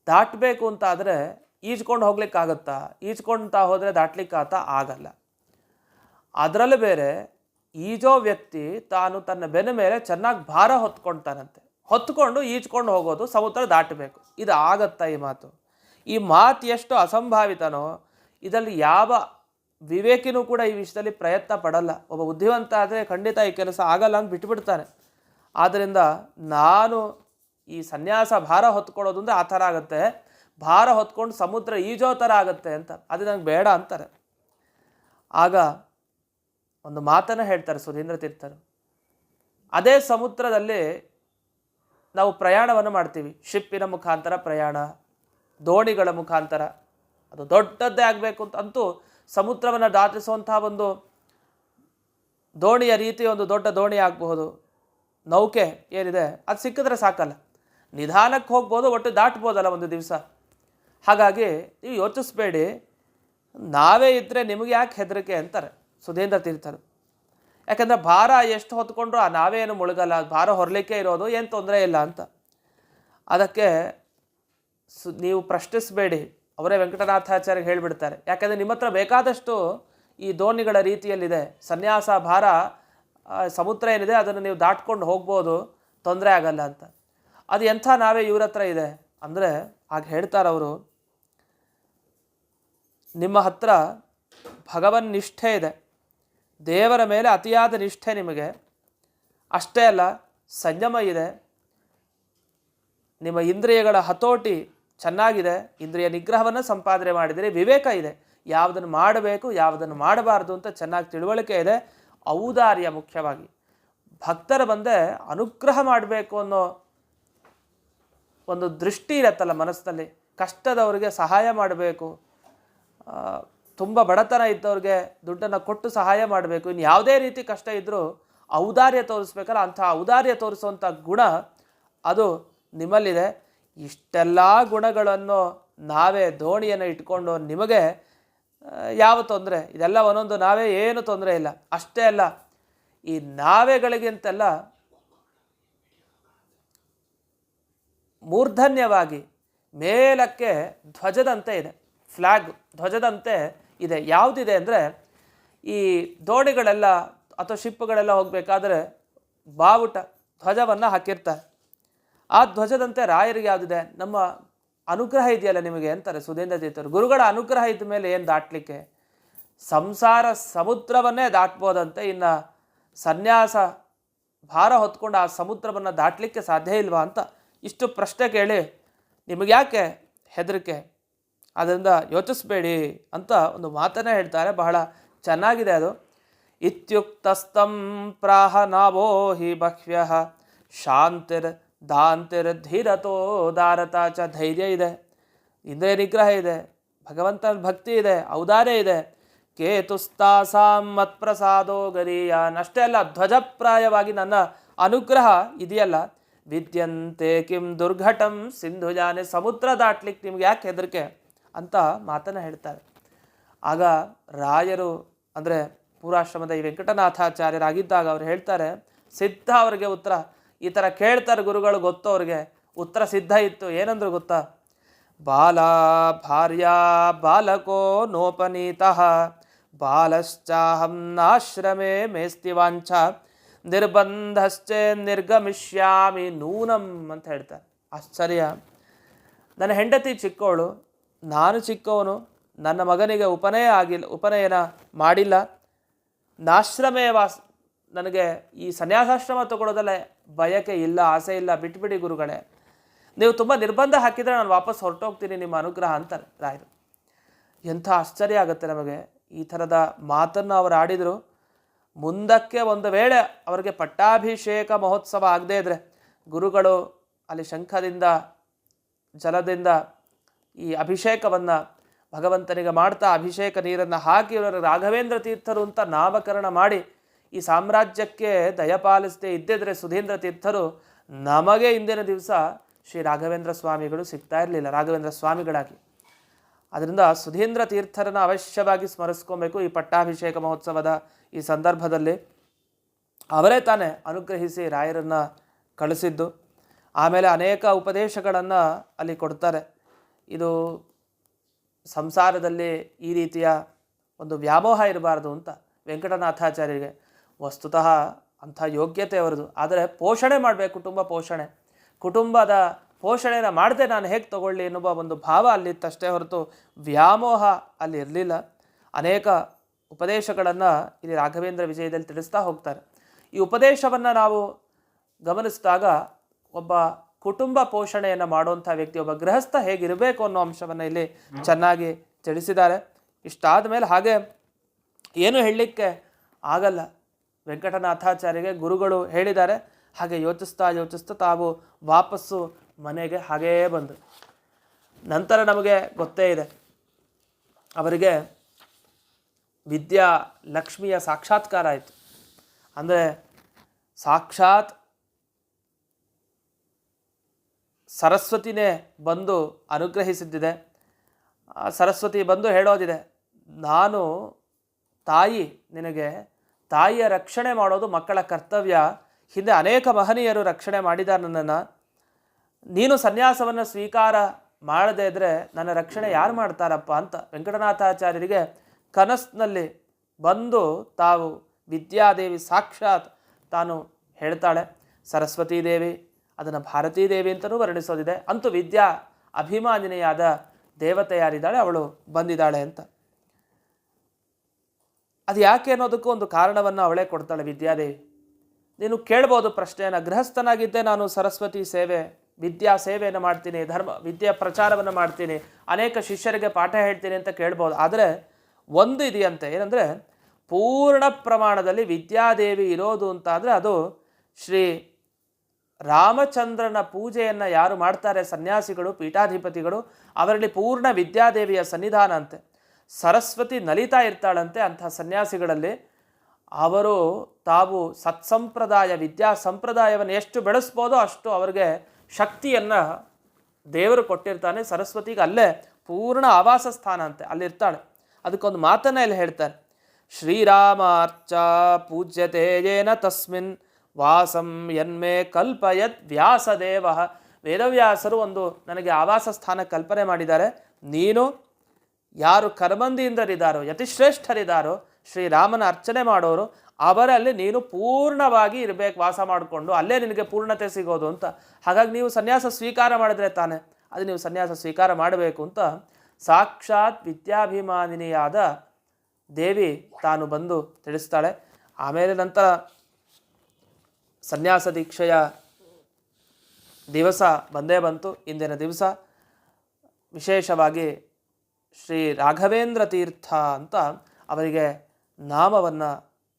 ದಾಟಬೇಕು ಅಂತ ಆದರೆ ಈಜ್ಕೊಂಡು ಹೋಗ್ಲಿಕ್ಕಾಗತ್ತಾ? ಈಜ್ಕೊಳ್ತಾ ಹೋದರೆ ದಾಟ್ಲಿಕ್ಕಾತ ಆಗಲ್ಲ. ಅದರಲ್ಲೂ ಬೇರೆ ಈಜೋ ವ್ಯಕ್ತಿ ತಾನು ತನ್ನ ಬೆನ್ನ ಮೇಲೆ ಚೆನ್ನಾಗಿ ಭಾರ ಹೊತ್ಕೊಳ್ತಾನಂತೆ. ಹೊತ್ಕೊಂಡು ಈಜ್ಕೊಂಡು ಹೋಗೋದು, ಸಮುದ್ರ ದಾಟಬೇಕು. ಇದು ಆಗತ್ತಾ? ಈ ಮಾತು ಎಷ್ಟು ಅಸಂಭಾವಿತನೋ, ಇದರಲ್ಲಿ ಯಾವ ವಿವೇಕಿನೂ ಕೂಡ ಈ ವಿಷಯದಲ್ಲಿ ಪ್ರಯತ್ನ ಪಡಲ್ಲ. ಒಬ್ಬ ಬುದ್ಧಿವಂತ ಆದರೆ ಖಂಡಿತ ಈ ಕೆಲಸ ಆಗಲ್ಲ ಅಂತ ಬಿಟ್ಬಿಡ್ತಾನೆ. ಆದ್ದರಿಂದ ನಾನು ಈ ಸನ್ಯಾಸ ಭಾರ ಹೊತ್ಕೊಳ್ಳೋದು ಅಂದರೆ ಆ ಥರ ಆಗುತ್ತೆ, ಭಾರ ಹೊತ್ಕೊಂಡು ಸಮುದ್ರ ಈಜೋ ಥರ ಆಗುತ್ತೆ ಅಂತ, ಅದು ನಂಗೆ ಬೇಡ ಅಂತಾರೆ. ಆಗ ಒಂದು ಮಾತನ್ನು ಹೇಳ್ತಾರೆ ಸುಧೀಂದ್ರ ತೀರ್ಥರು. ಅದೇ ಸಮುದ್ರದಲ್ಲಿ ನಾವು ಪ್ರಯಾಣವನ್ನು ಮಾಡ್ತೀವಿ, ಶಿಪ್ಪಿನ ಮುಖಾಂತರ ಪ್ರಯಾಣ, ದೋಣಿಗಳ ಮುಖಾಂತರ. ಅದು ದೊಡ್ಡದ್ದೇ ಆಗಬೇಕು ಅಂತೂ ಸಮುದ್ರವನ್ನು ದಾಟಿಸುವಂತಹ ಒಂದು ದೋಣಿಯ ರೀತಿ ಒಂದು ದೊಡ್ಡ ದೋಣಿ ಆಗಬಹುದು, ನೌಕೆ ಏನಿದೆ ಅದು ಸಿಕ್ಕಿದ್ರೆ ಸಾಕಲ್ಲ, ನಿಧಾನಕ್ಕೆ ಹೋಗ್ಬೋದು, ಒಟ್ಟು ದಾಟ್ಬೋದಲ್ಲ ಒಂದು ದಿವಸ. ಹಾಗಾಗಿ ನೀವು ಯೋಚಿಸ್ಬೇಡಿ, ನಾವೇ ಇದ್ದರೆ ನಿಮಗೆ ಯಾಕೆ ಹೆದರಿಕೆ ಅಂತಾರೆ ಸುಧೀಂದ್ರ ತೀರ್ಥರು. ಯಾಕಂದರೆ ಭಾರ ಎಷ್ಟು ಹೊತ್ಕೊಂಡ್ರು ಆ ನಾವೇನು ಮುಳುಗಲ್ಲ, ಭಾರ ಹೊರಲಿಕ್ಕೆ ಇರೋದು, ಏನು ತೊಂದರೆ ಇಲ್ಲ ಅಂತ. ಅದಕ್ಕೆ ನೀವು ಪ್ರಶ್ನಿಸಬೇಡಿ, ಅವರೇ ವೆಂಕಟನಾಥಾಚಾರ್ಯ ಹೇಳಿಬಿಡ್ತಾರೆ. ಯಾಕೆಂದರೆ ನಿಮ್ಮ ಹತ್ರ ಬೇಕಾದಷ್ಟು ಈ ದೋಣಿಗಳ ರೀತಿಯಲ್ಲಿದೆ, ಸನ್ಯಾಸ ಭಾರ ಸಮುದ್ರ ಏನಿದೆ ಅದನ್ನು ನೀವು ದಾಟ್ಕೊಂಡು ಹೋಗ್ಬೋದು, ತೊಂದರೆ ಆಗಲ್ಲ ಅಂತ. ಅದು ಎಂಥ ನಾವೇ ಇವ್ರ ಹತ್ರ ಇದೆ ಅಂದರೆ ಹಾಗೆ ಹೇಳ್ತಾರವರು, ನಿಮ್ಮ ಹತ್ರ ಭಗವನ್ ನಿಷ್ಠೆ ಇದೆ, ದೇವರ ಮೇಲೆ ಅತಿಯಾದ ನಿಷ್ಠೆ ನಿಮಗೆ, ಅಷ್ಟೇ ಅಲ್ಲ ಸಂಯಮ ಇದೆ, ನಿಮ್ಮ ಇಂದ್ರಿಯಗಳ ಹತೋಟಿ ಚೆನ್ನಾಗಿದೆ, ಇಂದ್ರಿಯ ನಿಗ್ರಹವನ್ನು ಸಂಪಾದನೆ ಮಾಡಿದರೆ ವಿವೇಕ ಇದೆ, ಯಾವುದನ್ನು ಮಾಡಬೇಕು ಯಾವುದನ್ನು ಮಾಡಬಾರ್ದು ಅಂತ ಚೆನ್ನಾಗಿ ತಿಳುವಳಿಕೆ ಇದೆ, ಔದಾರ್ಯ ಮುಖ್ಯವಾಗಿ ಭಕ್ತರ ಬಂದೆ ಅನುಗ್ರಹ ಮಾಡಬೇಕು ಅನ್ನೋ ಒಂದು ದೃಷ್ಟಿ ಇರತ್ತಲ್ಲ ಮನಸ್ಸಿನಲ್ಲಿ, ಕಷ್ಟದವರಿಗೆ ಸಹಾಯ ಮಾಡಬೇಕು, ತುಂಬ ಬಡತನ ಇದ್ದವ್ರಿಗೆ ದುಡ್ಡನ್ನು ಕೊಟ್ಟು ಸಹಾಯ ಮಾಡಬೇಕು, ಇನ್ನು ಯಾವುದೇ ರೀತಿ ಕಷ್ಟ ಇದ್ದರೂ ಔದಾರ್ಯ ತೋರಿಸ್ಬೇಕಲ್ಲ, ಅಂಥ ಔದಾರ್ಯ ತೋರಿಸುವಂಥ ಗುಣ ಅದು ನಿಮ್ಮಲ್ಲಿದೆ. ಇಷ್ಟೆಲ್ಲ ಗುಣಗಳನ್ನು ನಾವೇ ದೋಣಿಯನ್ನು ಇಟ್ಕೊಂಡು ನಿಮಗೆ ಯಾವ ತೊಂದರೆ, ಇದೆಲ್ಲ ಒಂದೊಂದು ನಾವೇ, ಏನು ತೊಂದರೆ ಇಲ್ಲ. ಅಷ್ಟೇ ಅಲ್ಲ, ಈ ನಾವೆಗಳಿಗಿಂತೆಲ್ಲ ಮೂರ್ಧನ್ಯವಾಗಿ ಮೇಲಕ್ಕೆ ಧ್ವಜದಂತೆ ಇದೆ, ಫ್ಲ್ಯಾಗ್ ಧ್ವಜದಂತೆ ಇದೆ. ಯಾವುದಿದೆ ಅಂದರೆ ಈ ದೋಣಿಗಳೆಲ್ಲ ಅಥವಾ ಶಿಪ್ಪುಗಳೆಲ್ಲ ಹೋಗಬೇಕಾದ್ರೆ ಬಾವುಟ ಧ್ವಜವನ್ನು ಹಾಕಿರ್ತಾರೆ. ಆ ಧ್ವಜದಂತೆ ರಾಯರಿಗೆ ಯಾವುದಿದೆ, ನಮ್ಮ ಅನುಗ್ರಹ ಇದೆಯಲ್ಲ ನಿಮಗೆ ಅಂತಾರೆ ಸುಧೀಂದ್ರ ತೀರ್ಥರು. ಗುರುಗಳ ಅನುಗ್ರಹ ಇದ್ದ ಮೇಲೆ ಏನು ದಾಟಲಿಕ್ಕೆ, ಸಂಸಾರ ಸಮುದ್ರವನ್ನೇ ದಾಟ್ಬೋದಂತೆ, ಇನ್ನು ಸನ್ಯಾಸ ಭಾರ ಹೊತ್ಕೊಂಡು ಆ ಸಮುದ್ರವನ್ನು ದಾಟಲಿಕ್ಕೆ ಸಾಧ್ಯ ಇಲ್ವಾ ಅಂತ ಇಷ್ಟು ಪ್ರಶ್ನೆ ಕೇಳಿ ನಿಮಗೆ ಯಾಕೆ ಹೆದರಿಕೆ, ಅದರಿಂದ ಯೋಚಿಸ್ಬೇಡಿ ಅಂತ ಒಂದು ಮಾತನ್ನೇ ಹೇಳ್ತಾರೆ. ಬಹಳ ಚೆನ್ನಾಗಿದೆ ಅದು. ಇತ್ಯುಕ್ತಸ್ತಂ ಪ್ರಾಹ ನಾವೋ ಹಿ ಬಹ್ವ್ಯಃ ಶಾಂತಿರ್ ದಾಂತಿರ್ ಧೀರತೋ ದಾರತ ಚ, ಧೈರ್ಯ ಇದೆ, ಇಂದ್ರಿಯ ನಿಗ್ರಹ ಇದೆ, ಭಗವಂತನ ಭಕ್ತಿ ಇದೆ, ಔದಾರ್ಯ ಇದೆ. ಕೇತುಸ್ತಾಸಾಂ ಮತ್ಪ್ರಸಾದೋ ಗರೀಯಾನ್, ಅಷ್ಟೇ ಅಲ್ಲ ಧ್ವಜಪ್ರಾಯವಾಗಿ ನನ್ನ ಅನುಗ್ರಹ ಇದೆಯಲ್ಲ, ವಿದ್ಯಂತೆ ಕಿಂ ದುರ್ಘಟಂ ಸಿಂಧುಜಾನೆ, ಸಮುದ್ರ ದಾಟ್ಲಿಕ್ಕೆ ನಿಮ್ಗೆ ಯಾಕೆ ಹೆದರಿಕೆ ಅಂತ ಮಾತನ್ನು ಹೇಳ್ತಾರೆ. ಆಗ ರಾಯರು ಅಂದರೆ ಪೂರ್ವಾಶ್ರಮದ ಈ ವೆಂಕಟನಾಥಾಚಾರ್ಯರಾಗಿದ್ದಾಗ ಅವ್ರು ಹೇಳ್ತಾರೆ, ಸಿದ್ಧ ಅವರಿಗೆ ಉತ್ತರ ಈ ಥರ ಕೇಳ್ತಾರೆ ಗುರುಗಳು, ಗೊತ್ತು ಅವ್ರಿಗೆ ಉತ್ತರ ಸಿದ್ಧ ಇತ್ತು. ಏನಂದ್ರು ಗೊತ್ತಾ, ಬಾಲ ಭಾರ್ಯ ಬಾಲಕೋ ನೋಪನೀತಃ ಬಾಲಶ್ಚಾಹಂ ನಾಶ್ರಮೇ ಮೇಸ್ತಿ ವಾಂಛ ನಿರ್ಬಂಧಶ್ಚೇ ನಿರ್ಗಮಿಷ್ಯಾಮಿ ನೂನಂ ಅಂತ ಹೇಳ್ತಾರೆ. ಆಶ್ಚರ್ಯ, ನನ್ನ ಹೆಂಡತಿ ಚಿಕ್ಕವಳು, ನಾನು ಚಿಕ್ಕವನು, ನನ್ನ ಮಗನಿಗೆ ಉಪನಯನ ಮಾಡಿಲ್ಲ, ನಾಶ್ರಮೇ ನನಗೆ ಈ ಸನ್ಯಾಸಾಶ್ರಮ ತಗೊಳ್ಳೋದಲ್ಲ ಬಯಕೆ ಇಲ್ಲ, ಆಸೆ ಇಲ್ಲ, ಬಿಟ್ಬಿಡಿ ಗುರುಗಳೇ, ನೀವು ತುಂಬ ನಿರ್ಬಂಧ ಹಾಕಿದರೆ ನಾನು ವಾಪಸ್ ಹೊರಟೋಗ್ತೀನಿ ನಿಮ್ಮ ಅನುಗ್ರಹ ಅಂತಾರೆ ರಾಯರು. ಎಂಥ ಆಶ್ಚರ್ಯ ಆಗುತ್ತೆ ನಮಗೆ. ಈ ಥರದ ಮಾತನ್ನು ಅವರು ಆಡಿದರು. ಮುಂದಕ್ಕೆ ಒಂದು ವೇಳೆ ಅವರಿಗೆ ಪಟ್ಟಾಭಿಷೇಕ ಮಹೋತ್ಸವ ಆಗದೇ ಇದ್ದರೆ, ಗುರುಗಳು ಅಲ್ಲಿ ಶಂಖದಿಂದ ಜಲದಿಂದ ಈ ಅಭಿಷೇಕವನ್ನು ಭಗವಂತನಿಗೆ ಮಾಡ್ತಾ ಅಭಿಷೇಕ ನೀರನ್ನು ಹಾಕಿ ಇವರು ರಾಘವೇಂದ್ರ ತೀರ್ಥರು ಅಂತ ನಾಮಕರಣ ಮಾಡಿ ಈ ಸಾಮ್ರಾಜ್ಯಕ್ಕೆ ದಯಪಾಲಿಸದೇ ಇದ್ದಿದ್ರೆ ಸುಧೀಂದ್ರ ತೀರ್ಥರು, ನಮಗೆ ಇಂದಿನ ದಿವಸ ಶ್ರೀ ರಾಘವೇಂದ್ರ ಸ್ವಾಮಿಗಳು ಸಿಗ್ತಾ ಇರಲಿಲ್ಲ, ರಾಘವೇಂದ್ರ ಸ್ವಾಮಿಗಳಾಗಿ. ಅದರಿಂದ ಸುಧೀಂದ್ರ ತೀರ್ಥರನ್ನು ಅವಶ್ಯವಾಗಿ ಸ್ಮರಿಸ್ಕೊಬೇಕು ಈ ಪಟ್ಟಾಭಿಷೇಕ ಮಹೋತ್ಸವದ ಈ ಸಂದರ್ಭದಲ್ಲಿ. ಅವರೇ ತಾನೇ ಅನುಗ್ರಹಿಸಿ ರಾಯರನ್ನು ಕಳಿಸಿದ್ದು. ಆಮೇಲೆ ಅನೇಕ ಉಪದೇಶಗಳನ್ನು ಅಲ್ಲಿ ಕೊಡ್ತಾರೆ. ಇದು ಸಂಸಾರದಲ್ಲಿ ಈ ರೀತಿಯ ಒಂದು ವ್ಯಾಮೋಹ ಇರಬಾರ್ದು ಅಂತ ವೆಂಕಟನಾಥಾಚಾರ್ಯರಿಗೆ. ವಸ್ತುತಃ ಅಂಥ ಯೋಗ್ಯತೆ ಅವರದು, ಆದರೆ ಪೋಷಣೆ ಮಾಡಬೇಕು, ಕುಟುಂಬದ ಪೋಷಣೆನ ಮಾಡದೆ ನಾನು ಹೇಗೆ ತಗೊಳ್ಳಿ ಎನ್ನುವ ಒಂದು ಭಾವ ಅಲ್ಲಿತ್ತಷ್ಟೇ ಹೊರತು ವ್ಯಾಮೋಹ ಅಲ್ಲಿ ಇರಲಿಲ್ಲ. ಅನೇಕ ಉಪದೇಶಗಳನ್ನು ಇಲ್ಲಿ ರಾಘವೇಂದ್ರ ವಿಜಯದಲ್ಲಿ ತಿಳಿಸ್ತಾ ಹೋಗ್ತಾರೆ. ಈ ಉಪದೇಶವನ್ನು ನಾವು ಗಮನಿಸಿದಾಗ ಒಬ್ಬ ಕುಟುಂಬ ಪೋಷಣೆಯನ್ನು ಮಾಡುವಂಥ ವ್ಯಕ್ತಿ, ಒಬ್ಬ ಗೃಹಸ್ಥ ಹೇಗಿರಬೇಕು ಅನ್ನೋ ಅಂಶವನ್ನು ಇಲ್ಲಿ ಚೆನ್ನಾಗಿ ತಿಳಿಸಿದ್ದಾರೆ. ಇಷ್ಟಾದ ಮೇಲೆ ಹಾಗೆ ಏನು ಹೇಳಲಿಕ್ಕೆ ಆಗಲ್ಲ, ವೆಂಕಟನಾಥಾಚಾರ್ಯಗೆ ಗುರುಗಳು ಹೇಳಿದ್ದಾರೆ. ಹಾಗೆ ಯೋಚಿಸ್ತಾ ಯೋಚಿಸ್ತಾ ತಾವು ವಾಪಸ್ಸು ಮನೆಗೆ ಹಾಗೇ ಬಂದು ನಂತರ ನಮಗೆ ಗೊತ್ತೇ ಇದೆ, ಅವರಿಗೆ ವಿದ್ಯಾ ಲಕ್ಷ್ಮಿಯ ಸಾಕ್ಷಾತ್ಕಾರ ಆಯಿತು. ಅಂದರೆ ಸಾಕ್ಷಾತ್ ಸರಸ್ವತಿನೇ ಬಂದು ಅನುಗ್ರಹಿಸಿದ್ದಿದೆ. ಸರಸ್ವತಿ ಬಂದು ಹೇಳೋದಿದೆ, ನಾನು ತಾಯಿ, ನಿನಗೆ ತಾಯಿಯ ರಕ್ಷಣೆ ಮಾಡೋದು ಮಕ್ಕಳ ಕರ್ತವ್ಯ. ಹಿಂದೆ ಅನೇಕ ಮಹನೀಯರು ರಕ್ಷಣೆ ಮಾಡಿದ್ದಾರೆ ನನ್ನನ್ನು. ನೀನು ಸನ್ಯಾಸವನ್ನು ಸ್ವೀಕಾರ ಮಾಡದೇ ಇದ್ದರೆ ನನ್ನ ರಕ್ಷಣೆ ಯಾರು ಮಾಡ್ತಾರಪ್ಪ ಅಂತ ವೆಂಕಟನಾಥಾಚಾರ್ಯರಿಗೆ ಕನಸಿನಲ್ಲಿ ಬಂದು ತಾವು ವಿದ್ಯಾದೇವಿ ಸಾಕ್ಷಾತ್ ತಾನು ಹೇಳ್ತಾಳೆ. ಸರಸ್ವತೀ ದೇವಿ, ಅದನ್ನು ಭಾರತೀ ದೇವಿ ಅಂತಲೂ ವರ್ಣಿಸೋದಿದೆ. ಅಂತೂ ವಿದ್ಯಾ ಅಭಿಮಾನಿನಿಯಾದ ದೇವತೆ ಯಾರಿದ್ದಾಳೆ ಅವಳು ಬಂದಿದ್ದಾಳೆ ಅಂತ. ಅದು ಯಾಕೆ ಅನ್ನೋದಕ್ಕೂ ಒಂದು ಕಾರಣವನ್ನು ಅವಳೇ ಕೊಡ್ತಾಳೆ ವಿದ್ಯಾದೇವಿ. ನೀನು ಕೇಳ್ಬೋದು ಪ್ರಶ್ನೆಯನ್ನು, ಗೃಹಸ್ಥನಾಗಿದ್ದೆ ನಾನು ಸರಸ್ವತಿ ಸೇವೆ, ವಿದ್ಯಾ ಸೇವೆಯನ್ನು ಮಾಡ್ತೀನಿ, ವಿದ್ಯಾ ಪ್ರಚಾರವನ್ನು ಮಾಡ್ತೀನಿ, ಅನೇಕ ಶಿಷ್ಯರಿಗೆ ಪಾಠ ಹೇಳ್ತೀನಿ ಅಂತ ಕೇಳ್ಬೋದು. ಆದರೆ ಒಂದು ಇದೆಯಂತೆ, ಏನಂದರೆ ಪೂರ್ಣ ಪ್ರಮಾಣದಲ್ಲಿ ವಿದ್ಯಾದೇವಿ ಇರೋದು ಅಂತ ಅಂದರೆ ಅದು ಶ್ರೀ ರಾಮಚಂದ್ರನ ಪೂಜೆಯನ್ನು ಯಾರು ಮಾಡ್ತಾರೆ ಸನ್ಯಾಸಿಗಳು, ಪೀಠಾಧಿಪತಿಗಳು, ಅವರಲ್ಲಿ ಪೂರ್ಣ ವಿದ್ಯಾದೇವಿಯ ಸನ್ನಿಧಾನ ಅಂತೆ. ಸರಸ್ವತಿ ನಲಿತಾ ಇರ್ತಾಳಂತೆ ಅಂಥ ಸನ್ಯಾಸಿಗಳಲ್ಲಿ. ಅವರು ತಾವು ಸತ್ಸಂಪ್ರದಾಯ, ವಿದ್ಯಾ ಸಂಪ್ರದಾಯವನ್ನು ಎಷ್ಟು ಬೆಳೆಸ್ಬೋದೋ ಅಷ್ಟು ಅವರಿಗೆ ಶಕ್ತಿಯನ್ನು ದೇವರು ಕೊಟ್ಟಿರ್ತಾನೆ. ಸರಸ್ವತಿಗೆ ಅಲ್ಲೇ ಪೂರ್ಣ ಆವಾಸ ಸ್ಥಾನ ಅಂತೆ, ಅಲ್ಲಿರ್ತಾಳೆ. ಅದಕ್ಕೊಂದು ಮಾತನ್ನು ಇಲ್ಲಿ ಹೇಳ್ತಾರೆ, ಶ್ರೀರಾಮಾರ್ಚ ಪೂಜ್ಯತೆ ಯೇನ ತಸ್ಮಿನ್ ವಾಸಂ ಯನ್ಮೇ ಕಲ್ಪಯತ್ ವ್ಯಾಸದೇವ. ವೇದವ್ಯಾಸರು ಒಂದು ನನಗೆ ಆವಾಸ ಸ್ಥಾನ ಕಲ್ಪನೆ ಮಾಡಿದ್ದಾರೆ. ನೀನು ಯಾರು ಕರ್ಮಂದಿಯಿಂದರಿದ್ದಾರೋ, ಯತಿಶ್ರೇಷ್ಠರಿದ್ದಾರೋ, ಶ್ರೀರಾಮನ ಅರ್ಚನೆ ಮಾಡೋರು, ಅವರಲ್ಲಿ ನೀನು ಪೂರ್ಣವಾಗಿ ಇರಬೇಕು, ವಾಸ ಮಾಡಿಕೊಂಡು ಅಲ್ಲೇ ನಿನಗೆ ಪೂರ್ಣತೆ ಸಿಗೋದು ಅಂತ. ಹಾಗಾಗಿ ನೀವು ಸನ್ಯಾಸ ಸ್ವೀಕಾರ ಮಾಡಿದ್ರೆ ತಾನೆ, ಅದು ನೀವು ಸನ್ಯಾಸ ಸ್ವೀಕಾರ ಮಾಡಬೇಕು ಅಂತ ಸಾಕ್ಷಾತ್ ವಿದ್ಯಾಭಿಮಾನಿನಿಯಾದ ದೇವಿ ತಾನು ಬಂದು ತಿಳಿಸ್ತಾಳೆ. ಆಮೇಲೆ ನಂತರ ಸನ್ಯಾಸ ದೀಕ್ಷೆಯ ದಿವಸ ಬಂದೇ ಬಂತು. ಇಂದಿನ ದಿವಸ ವಿಶೇಷವಾಗಿ ಶ್ರೀ ರಾಘವೇಂದ್ರ ತೀರ್ಥ ಅಂತ ಅವರಿಗೆ ನಾಮವನ್ನು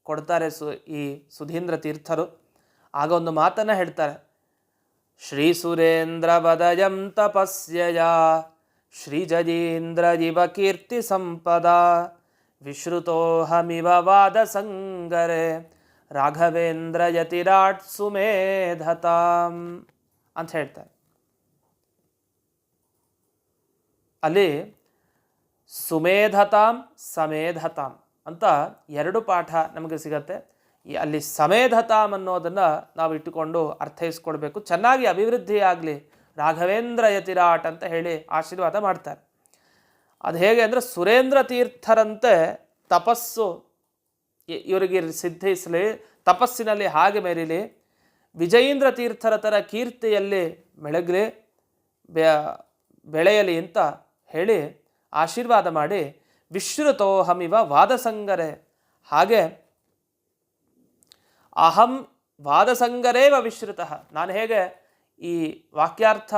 ಕೊಡ್ತಾರೆ ಈ ಸುಧೀಂದ್ರ ತೀರ್ಥರು. ಆಗ ಒಂದು ಮಾತನ್ನು ಹೇಳ್ತಾರೆ, ಶ್ರೀ ಸುರೇಂದ್ರ ವದಯಂ ತಪಸ್ಯಯ ಶ್ರೀಜಯೀಂದ್ರ ಇವ ಕೀರ್ತಿ ಸಂಪದ ವಿಶ್ರುತೋಹಮಿವ ವಾದ ಸಂಗರೆ ರಾಘವೇಂದ್ರ ಯತಿರಾಟ್ ಸುಮೇಧತಾಂ ಅಂತ ಹೇಳ್ತಾರೆ. ಅಲ್ಲಿ ಸುಮೇಧತಾಂ ಸಮೇಧತಾಂ ಅಂತ ಎರಡು ಪಾಠ ನಮಗೆ ಸಿಗತ್ತೆ. ಅಲ್ಲಿ ಸಮೇಧತಾಂ ಅನ್ನೋದನ್ನು ನಾವು ಇಟ್ಟುಕೊಂಡು ಅರ್ಥೈಸ್ಕೊಳ್ಬೇಕು. ಚೆನ್ನಾಗಿ ಅಭಿವೃದ್ಧಿ ಆಗಲಿ ರಾಘವೇಂದ್ರ ಯತಿರಾಟ್ ಅಂತ ಹೇಳಿ ಆಶೀರ್ವಾದ ಮಾಡ್ತಾರೆ. ಅದು ಹೇಗೆ ಅಂದರೆ ಸುರೇಂದ್ರ ತೀರ್ಥರಂತೆ ತಪಸ್ಸು ಇವರಿಗೆ ಸಿದ್ಧಿಸಲಿ, ತಪಸ್ಸಿನಲ್ಲಿ ಹಾಗೆ ಮೆರೀಲಿ, ವಿಜಯೀಂದ್ರ ತೀರ್ಥರ ಥರ ಕೀರ್ತಿಯಲ್ಲಿ ಬೆಳಗಲಿ, ಬೆಳೆಯಲಿ ಅಂತ ಹೇಳಿ ಆಶೀರ್ವಾದ ಮಾಡಿ ವಿಶ್ರುತೋಹಮಿವ ವಾದಸಂಗರೆ, ಹಾಗೆ ಅಹಂ ವಾದಸಂಗರೇವ ವಿಶ್ರುತಃ, ನಾನು ಹೇಗೆ ಈ ವಾಕ್ಯಾರ್ಥ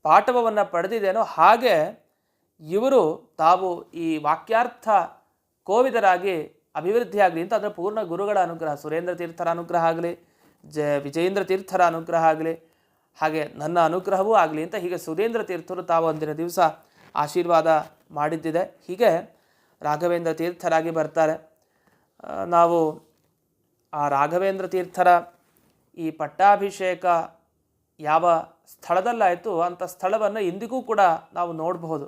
ಪಾಠವನ್ನು ಪಡೆದಿದ್ದೇನೋ ಹಾಗೆ ಇವರು ತಾವು ಈ ವಾಕ್ಯಾರ್ಥ ಕೋವಿದರಾಗಿ ಅಭಿವೃದ್ಧಿ ಆಗಲಿ ಅಂತ. ಅಂದರೆ ಪೂರ್ಣ ಗುರುಗಳ ಅನುಗ್ರಹ, ಸುರೇಂದ್ರ ತೀರ್ಥರ ಅನುಗ್ರಹ ಆಗಲಿ, ವಿಜಯೇಂದ್ರ ತೀರ್ಥರ ಅನುಗ್ರಹ ಆಗಲಿ, ಹಾಗೆ ನನ್ನ ಅನುಗ್ರಹವೂ ಆಗಲಿ ಅಂತ ಹೀಗೆ ಸುರೇಂದ್ರ ತೀರ್ಥರು ತಾವು ಒಂದಿನ ದಿವಸ ಆಶೀರ್ವಾದ ಮಾಡಿದ್ದಿದೆ. ಹೀಗೆ ರಾಘವೇಂದ್ರ ತೀರ್ಥರಾಗಿ ಬರ್ತಾರೆ. ನಾವು ಆ ರಾಘವೇಂದ್ರ ತೀರ್ಥರ ಈ ಪಟ್ಟಾಭಿಷೇಕ ಯಾವ ಸ್ಥಳದಲ್ಲಾಯಿತು ಅಂಥ ಸ್ಥಳವನ್ನು ಇಂದಿಗೂ ಕೂಡ ನಾವು ನೋಡಬಹುದು.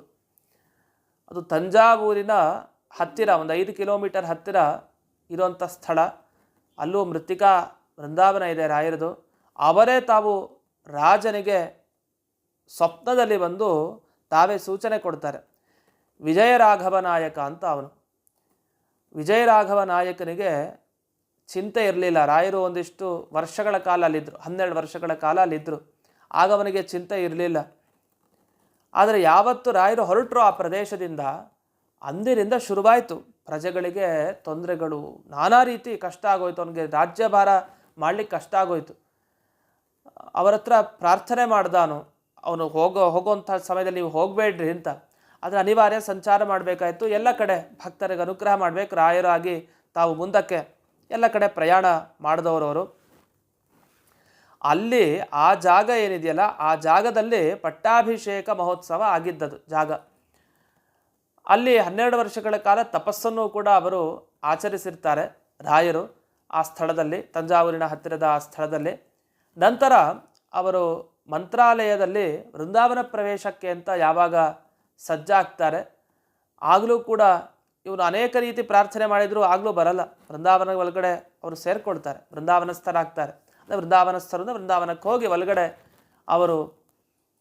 ಅದು ತಂಜಾವೂರಿನ ಹತ್ತಿರ, ಒಂದು 5 ಕಿಲೋಮೀಟರ್ ಹತ್ತಿರ ಇರುವಂಥ ಸ್ಥಳ. ಅಲ್ಲೂ ಮೃತ್ತಿಕಾ ವೃಂದಾವನ ಇದೆ ರಾಯರದು. ಅವರೇ ತಾವು ರಾಜನಿಗೆ ಸ್ವಪ್ನದಲ್ಲಿ ಬಂದು ತಾವೇ ಸೂಚನೆ ಕೊಡ್ತಾರೆ. ವಿಜಯರಾಘವ ನಾಯಕ ಅಂತ ಅವನು. ವಿಜಯರಾಘವ ನಾಯಕನಿಗೆ ಚಿಂತೆ ಇರಲಿಲ್ಲ. ರಾಯರು ಒಂದಿಷ್ಟು ವರ್ಷಗಳ ಕಾಲ ಅಲ್ಲಿದ್ದರು, 12 ವರ್ಷಗಳ ಕಾಲ ಅಲ್ಲಿದ್ದರು. ಆಗ ಅವನಿಗೆ ಚಿಂತೆ ಇರಲಿಲ್ಲ. ಆದರೆ ಯಾವತ್ತು ರಾಯರು ಹೊರಟರು ಆ ಪ್ರದೇಶದಿಂದ, ಅಂದಿನಿಂದ ಶುರುವಾಯಿತು ಪ್ರಜೆಗಳಿಗೆ ತೊಂದರೆಗಳು, ನಾನಾ ರೀತಿ ಕಷ್ಟ ಆಗೋಯ್ತು. ಅವನಿಗೆ ರಾಜ್ಯಭಾರ ಮಾಡಲಿಕ್ಕೆ ಕಷ್ಟ ಆಗೋಯ್ತು. ಅವರ ಹತ್ರ ಪ್ರಾರ್ಥನೆ ಮಾಡ್ದಾನು, ಅವನು ಹೋಗುವಂಥ ಸಮಯದಲ್ಲಿ ನೀವು ಹೋಗಬೇಡ್ರಿ ಅಂತ. ಆದರೆ ಅನಿವಾರ್ಯ ಸಂಚಾರ ಮಾಡಬೇಕಾಯಿತು. ಎಲ್ಲ ಕಡೆ ಭಕ್ತರಿಗೆ ಅನುಗ್ರಹ ಮಾಡಬೇಕು, ರಾಯರಾಗಿ ತಾವು ಮುಂದಕ್ಕೆ ಎಲ್ಲ ಕಡೆ ಪ್ರಯಾಣ ಮಾಡಿದವರವರು. ಅಲ್ಲಿ ಆ ಜಾಗ ಏನಿದೆಯಲ್ಲ, ಆ ಜಾಗದಲ್ಲಿ ಪಟ್ಟಾಭಿಷೇಕ ಮಹೋತ್ಸವ ಆಗಿದ್ದದು ಜಾಗ. ಅಲ್ಲಿ 12 ವರ್ಷಗಳ ಕಾಲ ತಪಸ್ಸನ್ನು ಕೂಡ ಅವರು ಆಚರಿಸಿರ್ತಾರೆ ರಾಯರು ಆ ಸ್ಥಳದಲ್ಲಿ, ತಂಜಾವೂರಿನ ಹತ್ತಿರದ ಆ ಸ್ಥಳದಲ್ಲಿ. ನಂತರ ಅವರು ಮಂತ್ರಾಲಯದಲ್ಲಿ ವೃಂದಾವನ ಪ್ರವೇಶಕ್ಕೆ ಅಂತ ಯಾವಾಗ ಸಜ್ಜಾಗ್ತಾರೆ, ಆಗಲೂ ಕೂಡ ಇವನು ಅನೇಕ ರೀತಿ ಪ್ರಾರ್ಥನೆ ಮಾಡಿದರೂ ಆಗಲೂ ಬರಲ್ಲ. ವೃಂದಾವನ ಒಳಗಡೆ ಅವರು ಸೇರಿಕೊಳ್ತಾರೆ, ವೃಂದಾವನಸ್ಥರಾಗ್ತಾರೆ. ಅಂದರೆ ವೃಂದಾವನಸ್ಥರಿಂದ ವೃಂದಾವನಕ್ಕೆ ಹೋಗಿ ಒಳಗಡೆ ಅವರು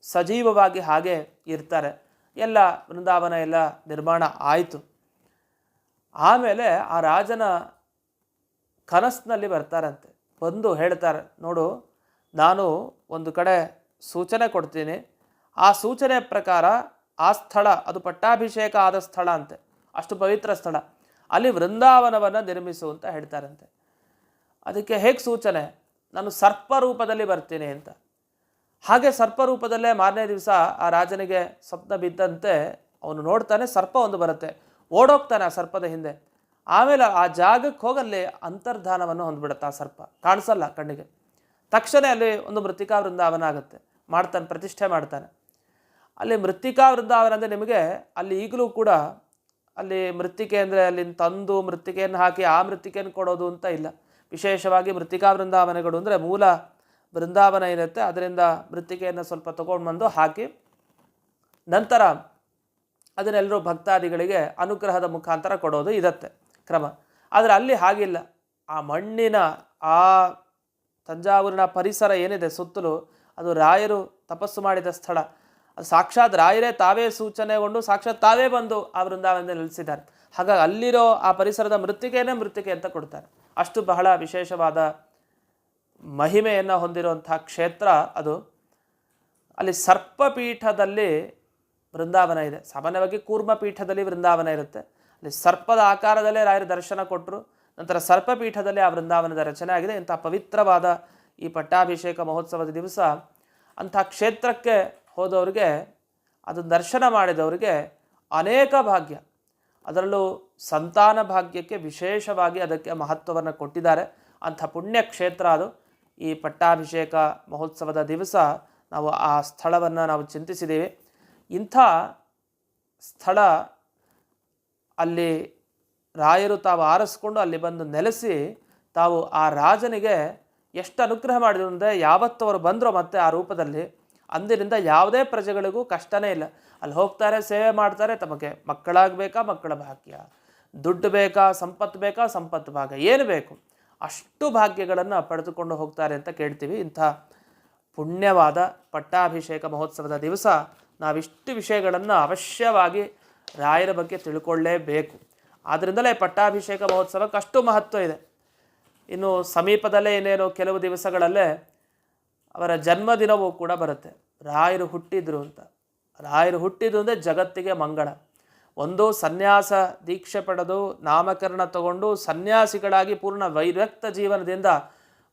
ಸಜೀವವಾಗಿ ಹಾಗೆ ಇರ್ತಾರೆ. ಎಲ್ಲ ವೃಂದಾವನ ಎಲ್ಲ ನಿರ್ಮಾಣ ಆಯಿತು. ಆಮೇಲೆ ಆ ರಾಜನ ಕನಸಿನಲ್ಲಿ ಬರ್ತಾರಂತೆ, ಬಂದು ಹೇಳ್ತಾರೆ, ನೋಡು ನಾನು ಒಂದು ಕಡೆ ಸೂಚನೆ ಕೊಡ್ತೀನಿ, ಆ ಸೂಚನೆ ಪ್ರಕಾರ ಆ ಸ್ಥಳ ಅದು ಪಟ್ಟಾಭಿಷೇಕ ಆದ ಸ್ಥಳ ಅಂತೆ, ಅಷ್ಟು ಪವಿತ್ರ ಸ್ಥಳ, ಅಲ್ಲಿ ವೃಂದಾವನವನ್ನು ನಿರ್ಮಿಸು ಅಂತ ಹೇಳ್ತಾರಂತೆ. ಅದಕ್ಕೆ ಹೇಗೆ ಸೂಚನೆ? ನಾನು ಸರ್ಪ ರೂಪದಲ್ಲಿ ಬರ್ತೀನಿ ಅಂತ. ಹಾಗೆ ಸರ್ಪ ರೂಪದಲ್ಲೇ ಮಾರನೇ ದಿವಸ ಆ ರಾಜನಿಗೆ ಸ್ವಪ್ನ ಬಿದ್ದಂತೆ ಅವನು ನೋಡ್ತಾನೆ, ಸರ್ಪ ಒಂದು ಬರುತ್ತೆ, ಓಡೋಗ್ತಾನೆ ಆ ಸರ್ಪದ ಹಿಂದೆ. ಆಮೇಲೆ ಆ ಜಾಗಕ್ಕೆ ಹೋಗಲ್ಲಿ ಅಂತರ್ಧಾನವನ್ನು ಹೊಂದ್ಬಿಡುತ್ತೆ. ಆ ಸರ್ಪ ಕಾಣಿಸಲ್ಲ ಕಣ್ಣಿಗೆ. ತಕ್ಷಣ ಅಲ್ಲಿ ಒಂದು ಮೃತ್ತಿಕಾ ವೃಂದಾವನ ಆಗುತ್ತೆ, ಮಾಡ್ತಾನೆ, ಪ್ರತಿಷ್ಠೆ ಮಾಡ್ತಾನೆ. ಅಲ್ಲಿ ಮೃತ್ತಿಕಾ ವೃಂದಾವನ ಅಂದರೆ ನಿಮಗೆ ಅಲ್ಲಿ ಈಗಲೂ ಕೂಡ ಅಲ್ಲಿ ಮೃತ್ತಿಕೆ ಅಂದರೆ ಅಲ್ಲಿ ತಂದು ಮೃತ್ತಿಕೆಯನ್ನು ಹಾಕಿ ಆ ಮೃತ್ತಿಕೆಯನ್ನು ಕೊಡೋದು ಅಂತ ಇಲ್ಲ. ವಿಶೇಷವಾಗಿ ಮೃತ್ತಿಕಾ ವೃಂದಾವನಗಳು ಅಂದರೆ ಮೂಲ ಬೃಂದಾವನ ಇರುತ್ತೆ, ಅದರಿಂದ ಮೃತ್ತಿಕೆಯನ್ನು ಸ್ವಲ್ಪ ತೊಗೊಂಡು ಬಂದು ಹಾಕಿ ನಂತರ ಅದನ್ನೆಲ್ಲರೂ ಭಕ್ತಾದಿಗಳಿಗೆ ಅನುಗ್ರಹದ ಮುಖಾಂತರ ಕೊಡೋದು ಇದತ್ತೆ ಕ್ರಮ. ಆದರೆ ಅಲ್ಲಿ ಹಾಗಿಲ್ಲ. ಆ ಮಣ್ಣಿನ ಆ ತಂಜಾವೂರಿನ ಪರಿಸರ ಏನಿದೆ ಸುತ್ತಲೂ, ಅದು ರಾಯರು ತಪಸ್ಸು ಮಾಡಿದ ಸ್ಥಳ. ಅದು ಸಾಕ್ಷಾತ್ ರಾಯರೇ ತಾವೇ ಸೂಚನೆಗೊಂಡು ಸಾಕ್ಷಾತ್ ತಾವೇ ಬಂದು ಆ ವೃಂದಾವನದಲ್ಲಿ ನೆಲೆಸಿದ್ದಾರೆ. ಹಾಗಾಗಿ ಅಲ್ಲಿರೋ ಆ ಪರಿಸರದ ಮೃತ್ತಿಕೆಯೇ ಮೃತ್ತಿಕೆ ಅಂತ ಕೊಡ್ತಾರೆ. ಅಷ್ಟು ಬಹಳ ವಿಶೇಷವಾದ ಮಹಿಮೆಯನ್ನು ಹೊಂದಿರುವಂಥ ಕ್ಷೇತ್ರ ಅದು. ಅಲ್ಲಿ ಸರ್ಪಪೀಠದಲ್ಲಿ ವೃಂದಾವನ ಇದೆ. ಸಾಮಾನ್ಯವಾಗಿ ಕೂರ್ಮಪೀಠದಲ್ಲಿ ವೃಂದಾವನ ಇರುತ್ತೆ. ಅಲ್ಲಿ ಸರ್ಪದ ಆಕಾರದಲ್ಲೇ ರಾಯರ ದರ್ಶನ ಕೊಟ್ಟರು. ನಂತರ ಸರ್ಪಪೀಠದಲ್ಲಿ ಆ ವೃಂದಾವನದ ರಚನೆ ಆಗಿದೆ. ಇಂಥ ಪವಿತ್ರವಾದ ಈ ಪಟ್ಟಾಭಿಷೇಕ ಮಹೋತ್ಸವದ ದಿವಸ ಅಂಥ ಕ್ಷೇತ್ರಕ್ಕೆ ಹೋದವರಿಗೆ, ಅದನ್ನು ದರ್ಶನ ಮಾಡಿದವರಿಗೆ ಅನೇಕ ಭಾಗ್ಯ, ಅದರಲ್ಲೂ ಸಂತಾನ ಭಾಗ್ಯಕ್ಕೆ ವಿಶೇಷವಾಗಿ ಅದಕ್ಕೆ ಮಹತ್ವವನ್ನು ಕೊಟ್ಟಿದ್ದಾರೆ. ಅಂಥ ಪುಣ್ಯ ಕ್ಷೇತ್ರ ಅದು. ಈ ಪಟ್ಟಾಭಿಷೇಕ ಮಹೋತ್ಸವದ ದಿವಸ ನಾವು ಆ ಸ್ಥಳವನ್ನು ನಾವು ಚಿಂತಿಸಿದ್ದೀವಿ. ಇಂಥ ಸ್ಥಳ ಅಲ್ಲಿ ರಾಯರು ತಾವು ಆರಿಸ್ಕೊಂಡು ಅಲ್ಲಿ ಬಂದು ನೆಲೆಸಿ ತಾವು ಆ ರಾಜನಿಗೆ ಎಷ್ಟು ಅನುಗ್ರಹ ಮಾಡಿದ್ರು ಅಂದರೆ, ಯಾವತ್ತವರು ಬಂದರೋ ಮತ್ತೆ ಆ ರೂಪದಲ್ಲಿ ಅಂದಿನಿಂದ ಯಾವುದೇ ಪ್ರಜೆಗಳಿಗೂ ಕಷ್ಟನೇ ಇಲ್ಲ. ಅಲ್ಲಿ ಹೋಗ್ತಾರೆ, ಸೇವೆ ಮಾಡ್ತಾರೆ, ತಮಗೆ ಮಕ್ಕಳಾಗಬೇಕಾ ಮಕ್ಕಳ ಭಾಗ್ಯ, ದುಡ್ಡು ಬೇಕಾ ಸಂಪತ್ತು ಬೇಕಾ ಸಂಪತ್ತು ಭಾಗ್ಯ, ಏನು ಬೇಕು ಅಷ್ಟು ಭಾಗ್ಯಗಳನ್ನು ಪಡೆದುಕೊಂಡು ಹೋಗ್ತಾರೆ ಅಂತ ಕೇಳ್ತೀವಿ. ಇಂಥ ಪುಣ್ಯವಾದ ಪಟ್ಟಾಭಿಷೇಕ ಮಹೋತ್ಸವದ ದಿವಸ ನಾವಿಷ್ಟು ವಿಷಯಗಳನ್ನು ಅವಶ್ಯವಾಗಿ ರಾಯರ ಬಗ್ಗೆ ತಿಳ್ಕೊಳ್ಳೇಬೇಕು. ಆದ್ದರಿಂದಲೇ ಪಟ್ಟಾಭಿಷೇಕ ಮಹೋತ್ಸವಕ್ಕೆ ಅಷ್ಟು ಮಹತ್ವ ಇದೆ. ಇನ್ನು ಸಮೀಪದಲ್ಲೇ ಇನ್ನೇನು ಕೆಲವು ದಿವಸಗಳಲ್ಲೇ ಅವರ ಜನ್ಮದಿನವೂ ಕೂಡ ಬರುತ್ತೆ. ರಾಯರು ಹುಟ್ಟಿದ್ರು ಅಂತ. ರಾಯರು ಹುಟ್ಟಿದ್ರು ಅಂದರೆ ಜಗತ್ತಿಗೆ ಮಂಗಳ. ಒಂದು ಸನ್ಯಾಸ ದೀಕ್ಷೆ ಪಡೆದು ನಾಮಕರಣ ತಗೊಂಡು ಸನ್ಯಾಸಿಗಳಾಗಿ ಪೂರ್ಣ ವೈರಕ್ತ ಜೀವನದಿಂದ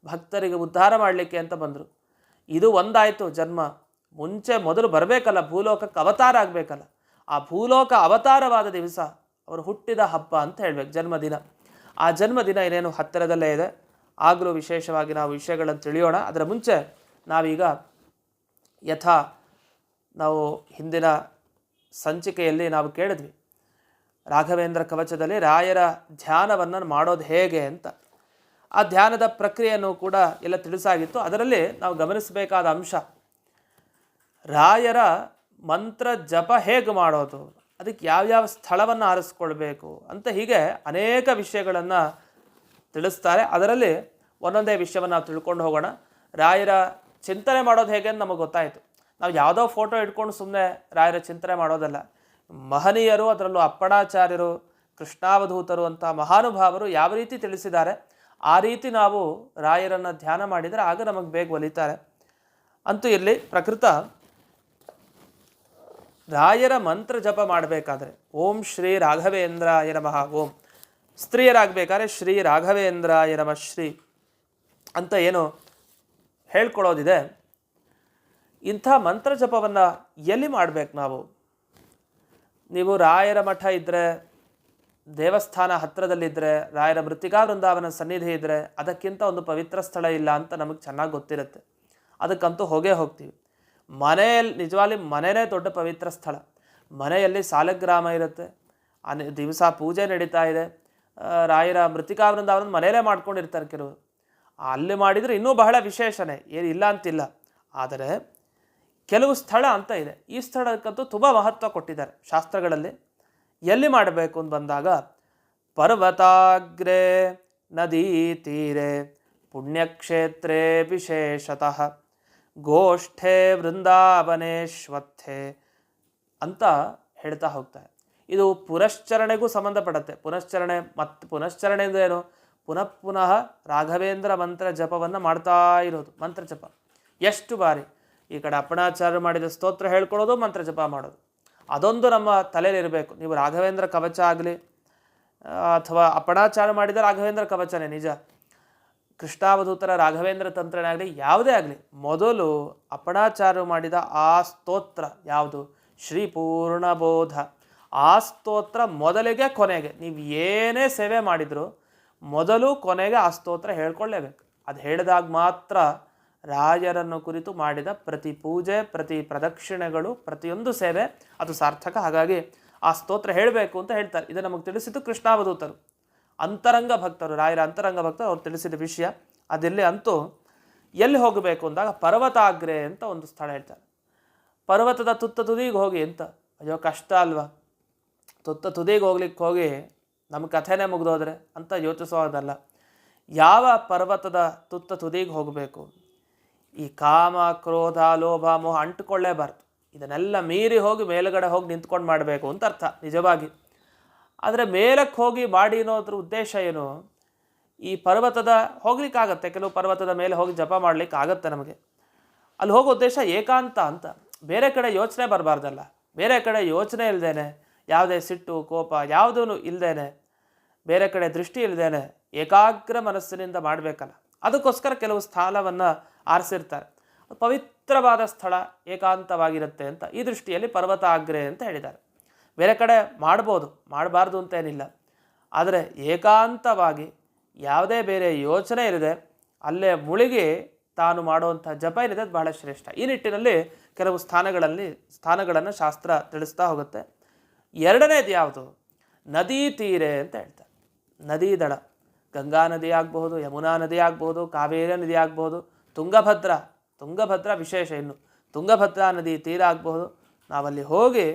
ಭಕ್ತರಿಗೆ ಉದ್ಧಾರ ಮಾಡಲಿಕ್ಕೆ ಅಂತ ಬಂದರು. ಇದು ಒಂದಾಯಿತು ಜನ್ಮ. ಮೊದಲು ಬರಬೇಕಲ್ಲ, ಭೂಲೋಕಕ್ಕೆ ಅವತಾರ ಆಗಬೇಕಲ್ಲ. ಆ ಭೂಲೋಕ ಅವತಾರವಾದ ದಿವಸ ಅವರು ಹುಟ್ಟಿದ ಹಬ್ಬ ಅಂತ ಹೇಳಬೇಕು, ಜನ್ಮದಿನ. ಆ ಜನ್ಮದಿನ ಏನೇನು ಹತ್ತಿರದಲ್ಲೇ ಇದೆ. ಆಗಲೂ ವಿಶೇಷವಾಗಿ ನಾವು ವಿಷಯಗಳನ್ನು ತಿಳಿಯೋಣ. ಅದರ ಮುಂಚೆ ನಾವೀಗ ನಾವು ಹಿಂದಿನ ಸಂಚಿಕೆಯಲ್ಲಿ ನಾವು ಕೇಳಿದ್ವಿ, ರಾಘವೇಂದ್ರ ಕವಚದಲ್ಲಿ ರಾಯರ ಧ್ಯಾನವನ್ನು ಮಾಡೋದು ಹೇಗೆ ಅಂತ. ಆ ಧ್ಯಾನದ ಪ್ರಕ್ರಿಯೆಯನ್ನು ಕೂಡ ಎಲ್ಲ ತಿಳಿಸಾಗಿತ್ತು. ಅದರಲ್ಲಿ ನಾವು ಗಮನಿಸಬೇಕಾದ ಅಂಶ, ರಾಯರ ಮಂತ್ರ ಜಪ ಹೇಗೆ ಮಾಡೋದು, ಅದಕ್ಕೆ ಯಾವ್ಯಾವ ಸ್ಥಳವನ್ನು ಆರಿಸ್ಕೊಳ್ಬೇಕು ಅಂತ, ಹೀಗೆ ಅನೇಕ ವಿಷಯಗಳನ್ನು ತಿಳಿಸ್ತಾರೆ. ಅದರಲ್ಲಿ ಒಂದೊಂದೇ ವಿಷಯವನ್ನು ನಾವು ತಿಳ್ಕೊಂಡು ಹೋಗೋಣ. ರಾಯರ ಚಿಂತನೆ ಮಾಡೋದು ಹೇಗೆ ಅಂತ ನಮಗೆ ಗೊತ್ತಾಯಿತು. ನಾವು ಯಾವುದೋ ಫೋಟೋ ಇಟ್ಕೊಂಡು ಸುಮ್ಮನೆ ರಾಯರ ಚಿಂತನೆ ಮಾಡೋದಲ್ಲ. ಮಹನೀಯರು, ಅದರಲ್ಲೂ ಅಪ್ಪಣಾಚಾರ್ಯರು, ಕೃಷ್ಣಾವಧೂತರು ಅಂತ ಮಹಾನುಭಾವರು ಯಾವ ರೀತಿ ತಿಳಿಸಿದ್ದಾರೆ ಆ ರೀತಿ ನಾವು ರಾಯರನ್ನು ಧ್ಯಾನ ಮಾಡಿದರೆ ಆಗ ನಮಗೆ ಬೇಗ ಒಲಿತಾರೆ. ಅಂತೂ ಇಲ್ಲಿ ಪ್ರಕೃತ ರಾಯರ ಮಂತ್ರ ಜಪ ಮಾಡಬೇಕಾದ್ರೆ ಓಂ ಶ್ರೀ ರಾಘವೇಂದ್ರಾಯ ನಮಃ ಓಂ, ಸ್ತ್ರೀಯರಾಗಬೇಕಾದ್ರೆ ಶ್ರೀ ರಾಘವೇಂದ್ರಾಯ ನಮಃ ಶ್ರೀ ಅಂತ ಏನು ಹೇಳ್ಕೊಳ್ಳೋದಿದೆ. ಇಂಥ ಮಂತ್ರ ಜಪವನ್ನು ಎಲ್ಲಿ ಮಾಡಬೇಕು ನಾವು? ನೀವು ರಾಯರ ಮಠ ಇದ್ದರೆ, ದೇವಸ್ಥಾನ ಹತ್ತಿರದಲ್ಲಿದ್ದರೆ, ರಾಯರ ಮೃತ್ತಿಕಾ ವೃಂದಾವನ ಸನ್ನಿಧಿ ಇದ್ದರೆ ಅದಕ್ಕಿಂತ ಒಂದು ಪವಿತ್ರ ಸ್ಥಳ ಇಲ್ಲ ಅಂತ ನಮಗೆ ಚೆನ್ನಾಗಿ ಗೊತ್ತಿರುತ್ತೆ. ಅದಕ್ಕಂತೂ ಹೋಗೇ ಹೋಗ್ತೀವಿ. ಮನೆಯಲ್ಲಿ ನಿಜವಾಗಿ ಮನೆಯೇ ದೊಡ್ಡ ಪವಿತ್ರ ಸ್ಥಳ. ಮನೆಯಲ್ಲಿ ಸಾಲಗ್ರಾಮ ಇರುತ್ತೆ, ದಿವಸ ಪೂಜೆ ನಡೀತಾ ಇದೆ, ರಾಯರ ಮೃತ್ತಿಕಾ ವೃಂದಾವನ ಮನೆಯಲ್ಲೇ ಮಾಡ್ಕೊಂಡಿರ್ತಾರೆ ಕೆಲವರು. ಅಲ್ಲಿ ಮಾಡಿದರೆ ಇನ್ನೂ ಬಹಳ ವಿಶೇಷನೇ, ಏನು ಇಲ್ಲ ಅಂತಿಲ್ಲ. ಆದರೆ ಕೆಲವು ಸ್ಥಳ ಅಂತ ಇದೆ, ಈ ಸ್ಥಳಕ್ಕಂತೂ ತುಂಬ ಮಹತ್ವ ಕೊಟ್ಟಿದ್ದಾರೆ ಶಾಸ್ತ್ರಗಳಲ್ಲಿ. ಎಲ್ಲಿ ಮಾಡಬೇಕು ಅಂತ ಬಂದಾಗ ಪರ್ವತಾಗ್ರೆ ನದೀ ತೀರೆ ಪುಣ್ಯಕ್ಷೇತ್ರೇ ವಿಶೇಷತಃ ಗೋಷ್ಠೆ ವೃಂದಾವನೇಶ್ವತ್ಥೆ ಅಂತ ಹೇಳ್ತಾ ಹೋಗ್ತಾರೆ. ಇದು ಪುನಶ್ಚರಣೆಗೂ ಸಂಬಂಧಪಡುತ್ತೆ. ಪುನಶ್ಚರಣೆ ಅಂದರೆ ಏನು? ಪುನಃ ಪುನಃ ರಾಘವೇಂದ್ರ ಮಂತ್ರ ಜಪವನ್ನು ಮಾಡ್ತಾ ಇರೋದು. ಮಂತ್ರ ಜಪ ಎಷ್ಟು ಬಾರಿ ಈ ಕಡೆ ಅಪ್ಪಣಾಚಾರ್ಯ ಮಾಡಿದ ಸ್ತೋತ್ರ ಹೇಳ್ಕೊಳ್ಳೋದು, ಮಂತ್ರ ಜಪ ಮಾಡೋದು, ಅದೊಂದು ನಮ್ಮ ತಲೆಯಲ್ಲಿರಬೇಕು. ನೀವು ರಾಘವೇಂದ್ರ ಕವಚ ಆಗಲಿ ಅಥವಾ ಅಪ್ಪಣಾಚಾರ್ಯ ಮಾಡಿದ ರಾಘವೇಂದ್ರ ಕವಚನೇ ನಿಜ, ಕೃಷ್ಣಾವಧೂತರ ರಾಘವೇಂದ್ರ ತಂತ್ರನೇ ಆಗಲಿ, ಯಾವುದೇ ಆಗಲಿ, ಮೊದಲು ಅಪ್ಪಣಾಚಾರ್ಯ ಮಾಡಿದ ಆ ಸ್ತೋತ್ರ ಯಾವುದು? ಶ್ರೀ ಪೂರ್ಣಬೋಧ. ಆ ಸ್ತೋತ್ರ ಮೊದಲಿಗೆ ಕೊನೆಗೆ ನೀವು ಏನೇ ಸೇವೆ ಮಾಡಿದ್ರು ಮೊದಲು ಕೊನೆಗೆ ಆ ಸ್ತೋತ್ರ ಹೇಳ್ಕೊಳ್ಳೇಬೇಕು. ಅದು ಹೇಳಿದಾಗ ಮಾತ್ರ ರಾಯರನ್ನು ಕುರಿತು ಮಾಡಿದ ಪ್ರತಿ ಪೂಜೆ, ಪ್ರತಿ ಪ್ರದಕ್ಷಿಣೆಗಳು, ಪ್ರತಿಯೊಂದು ಸೇವೆ ಅದು ಸಾರ್ಥಕ. ಹಾಗಾಗಿ ಆ ಸ್ತೋತ್ರ ಹೇಳಬೇಕು ಅಂತ ಹೇಳ್ತಾರೆ. ಇದು ನಮಗೆ ತಿಳಿಸಿದ್ದು ಕೃಷ್ಣಾವಧೂತರು, ಅಂತರಂಗ ಭಕ್ತರು, ರಾಯರ ಅಂತರಂಗ ಭಕ್ತರು, ಅವ್ರು ತಿಳಿಸಿದ ವಿಷಯ. ಅದೆಲ್ಲಿ ಅಂತೂ ಎಲ್ಲಿ ಹೋಗಬೇಕು ಅಂದಾಗ ಪರ್ವತಾಗ್ರೆ ಅಂತ ಒಂದು ಸ್ಥಳ ಹೇಳ್ತಾರೆ. ಪರ್ವತದ ತುತ್ತ ತುದಿಗೆ ಹೋಗಿ ಅಂತ. ಅಯ್ಯೋ ಕಷ್ಟ ಅಲ್ವಾ, ತುತ್ತ ತುದಿಗೆ ಹೋಗ್ಲಿಕ್ಕೆ ಹೋಗಿ ನಮ್ಮ ಕಥೆನೇ ಮುಗಿದೋದ್ರೆ ಅಂತ ಯೋಚಿಸೋದಲ್ಲ. ಯಾವ ಪರ್ವತದ ತುತ್ತ ತುದಿಗೆ ಹೋಗಬೇಕು? ಈ ಕಾಮ, ಕ್ರೋಧ, ಲೋಭ, ಮೋಹ ಅಂಟುಕೊಳ್ಳೇಬಾರ್ದು. ಇದನ್ನೆಲ್ಲ ಮೀರಿ ಹೋಗಿ ಮೇಲುಗಡೆ ಹೋಗಿ ನಿಂತ್ಕೊಂಡು ಮಾಡಬೇಕು ಅಂತ ಅರ್ಥ ನಿಜವಾಗಿ. ಆದರೆ ಮೇಲಕ್ಕೆ ಹೋಗಿ ಮಾಡಿ ಅನ್ನೋದ್ರ ಉದ್ದೇಶ ಏನು? ಈ ಪರ್ವತದ ಹೋಗ್ಲಿಕ್ಕಾಗತ್ತೆ, ಕೆಲವು ಪರ್ವತದ ಮೇಲೆ ಹೋಗಿ ಜಪ ಮಾಡ್ಲಿಕ್ಕೆ ಆಗತ್ತೆ ನಮಗೆ. ಅಲ್ಲಿ ಹೋಗೋ ಉದ್ದೇಶ ಏಕಾಂತ ಅಂತ. ಬೇರೆ ಕಡೆ ಯೋಚನೆ ಬರಬಾರ್ದಲ್ಲ. ಬೇರೆ ಕಡೆ ಯೋಚನೆ ಇಲ್ದೇನೆ, ಯಾವುದೇ ಸಿಟ್ಟು ಕೋಪ ಯಾವುದೂ ಇಲ್ದೇನೆ, ಬೇರೆ ಕಡೆ ದೃಷ್ಟಿ ಇಲ್ದೇನೆ ಏಕಾಗ್ರ ಮನಸ್ಸಿನಿಂದ ಮಾಡಬೇಕಲ್ಲ. ಅದಕ್ಕೋಸ್ಕರ ಕೆಲವು ಸ್ಥಳವನ್ನು ಆರಿಸಿರ್ತಾರೆ. ಪವಿತ್ರವಾದ ಸ್ಥಳ ಏಕಾಂತವಾಗಿರುತ್ತೆ ಅಂತ ಈ ದೃಷ್ಟಿಯಲ್ಲಿ ಪರ್ವತಾಗ್ರೆ ಅಂತ ಹೇಳಿದ್ದಾರೆ. ಬೇರೆ ಕಡೆ ಮಾಡ್ಬೋದು, ಮಾಡಬಾರ್ದು ಅಂತೇನಿಲ್ಲ. ಆದರೆ ಏಕಾಂತವಾಗಿ ಯಾವುದೇ ಬೇರೆ ಯೋಚನೆ ಇರದೆ ಅಲ್ಲೇ ಮುಳುಗಿ ತಾನು ಮಾಡುವಂಥ ಜಪ ಏನಿದೆ ಅದು ಬಹಳ ಶ್ರೇಷ್ಠ. ಈ ನಿಟ್ಟಿನಲ್ಲಿ ಕೆಲವು ಸ್ಥಾನಗಳನ್ನು ಶಾಸ್ತ್ರ ತಿಳಿಸ್ತಾ ಹೋಗುತ್ತೆ. ಎರಡನೇದು ಯಾವುದು? ನದಿ ತೀರೆ ಅಂತ ಹೇಳ್ತಾರೆ. ನದಿ ದಡ, ಗಂಗಾ ನದಿ ಆಗಬಹುದು, ಯಮುನಾ ನದಿ ಆಗಬಹುದು, ಕಾವೇರಿ ನದಿ ಆಗಬಹುದು, ತುಂಗಭದ್ರಾ ವಿಶೇಷ. ಇನ್ನು ತುಂಗಭದ್ರಾ ನದಿ ತೀರ ಆಗಬಹುದು. ನಾವಲ್ಲಿ ಹೋಗಿ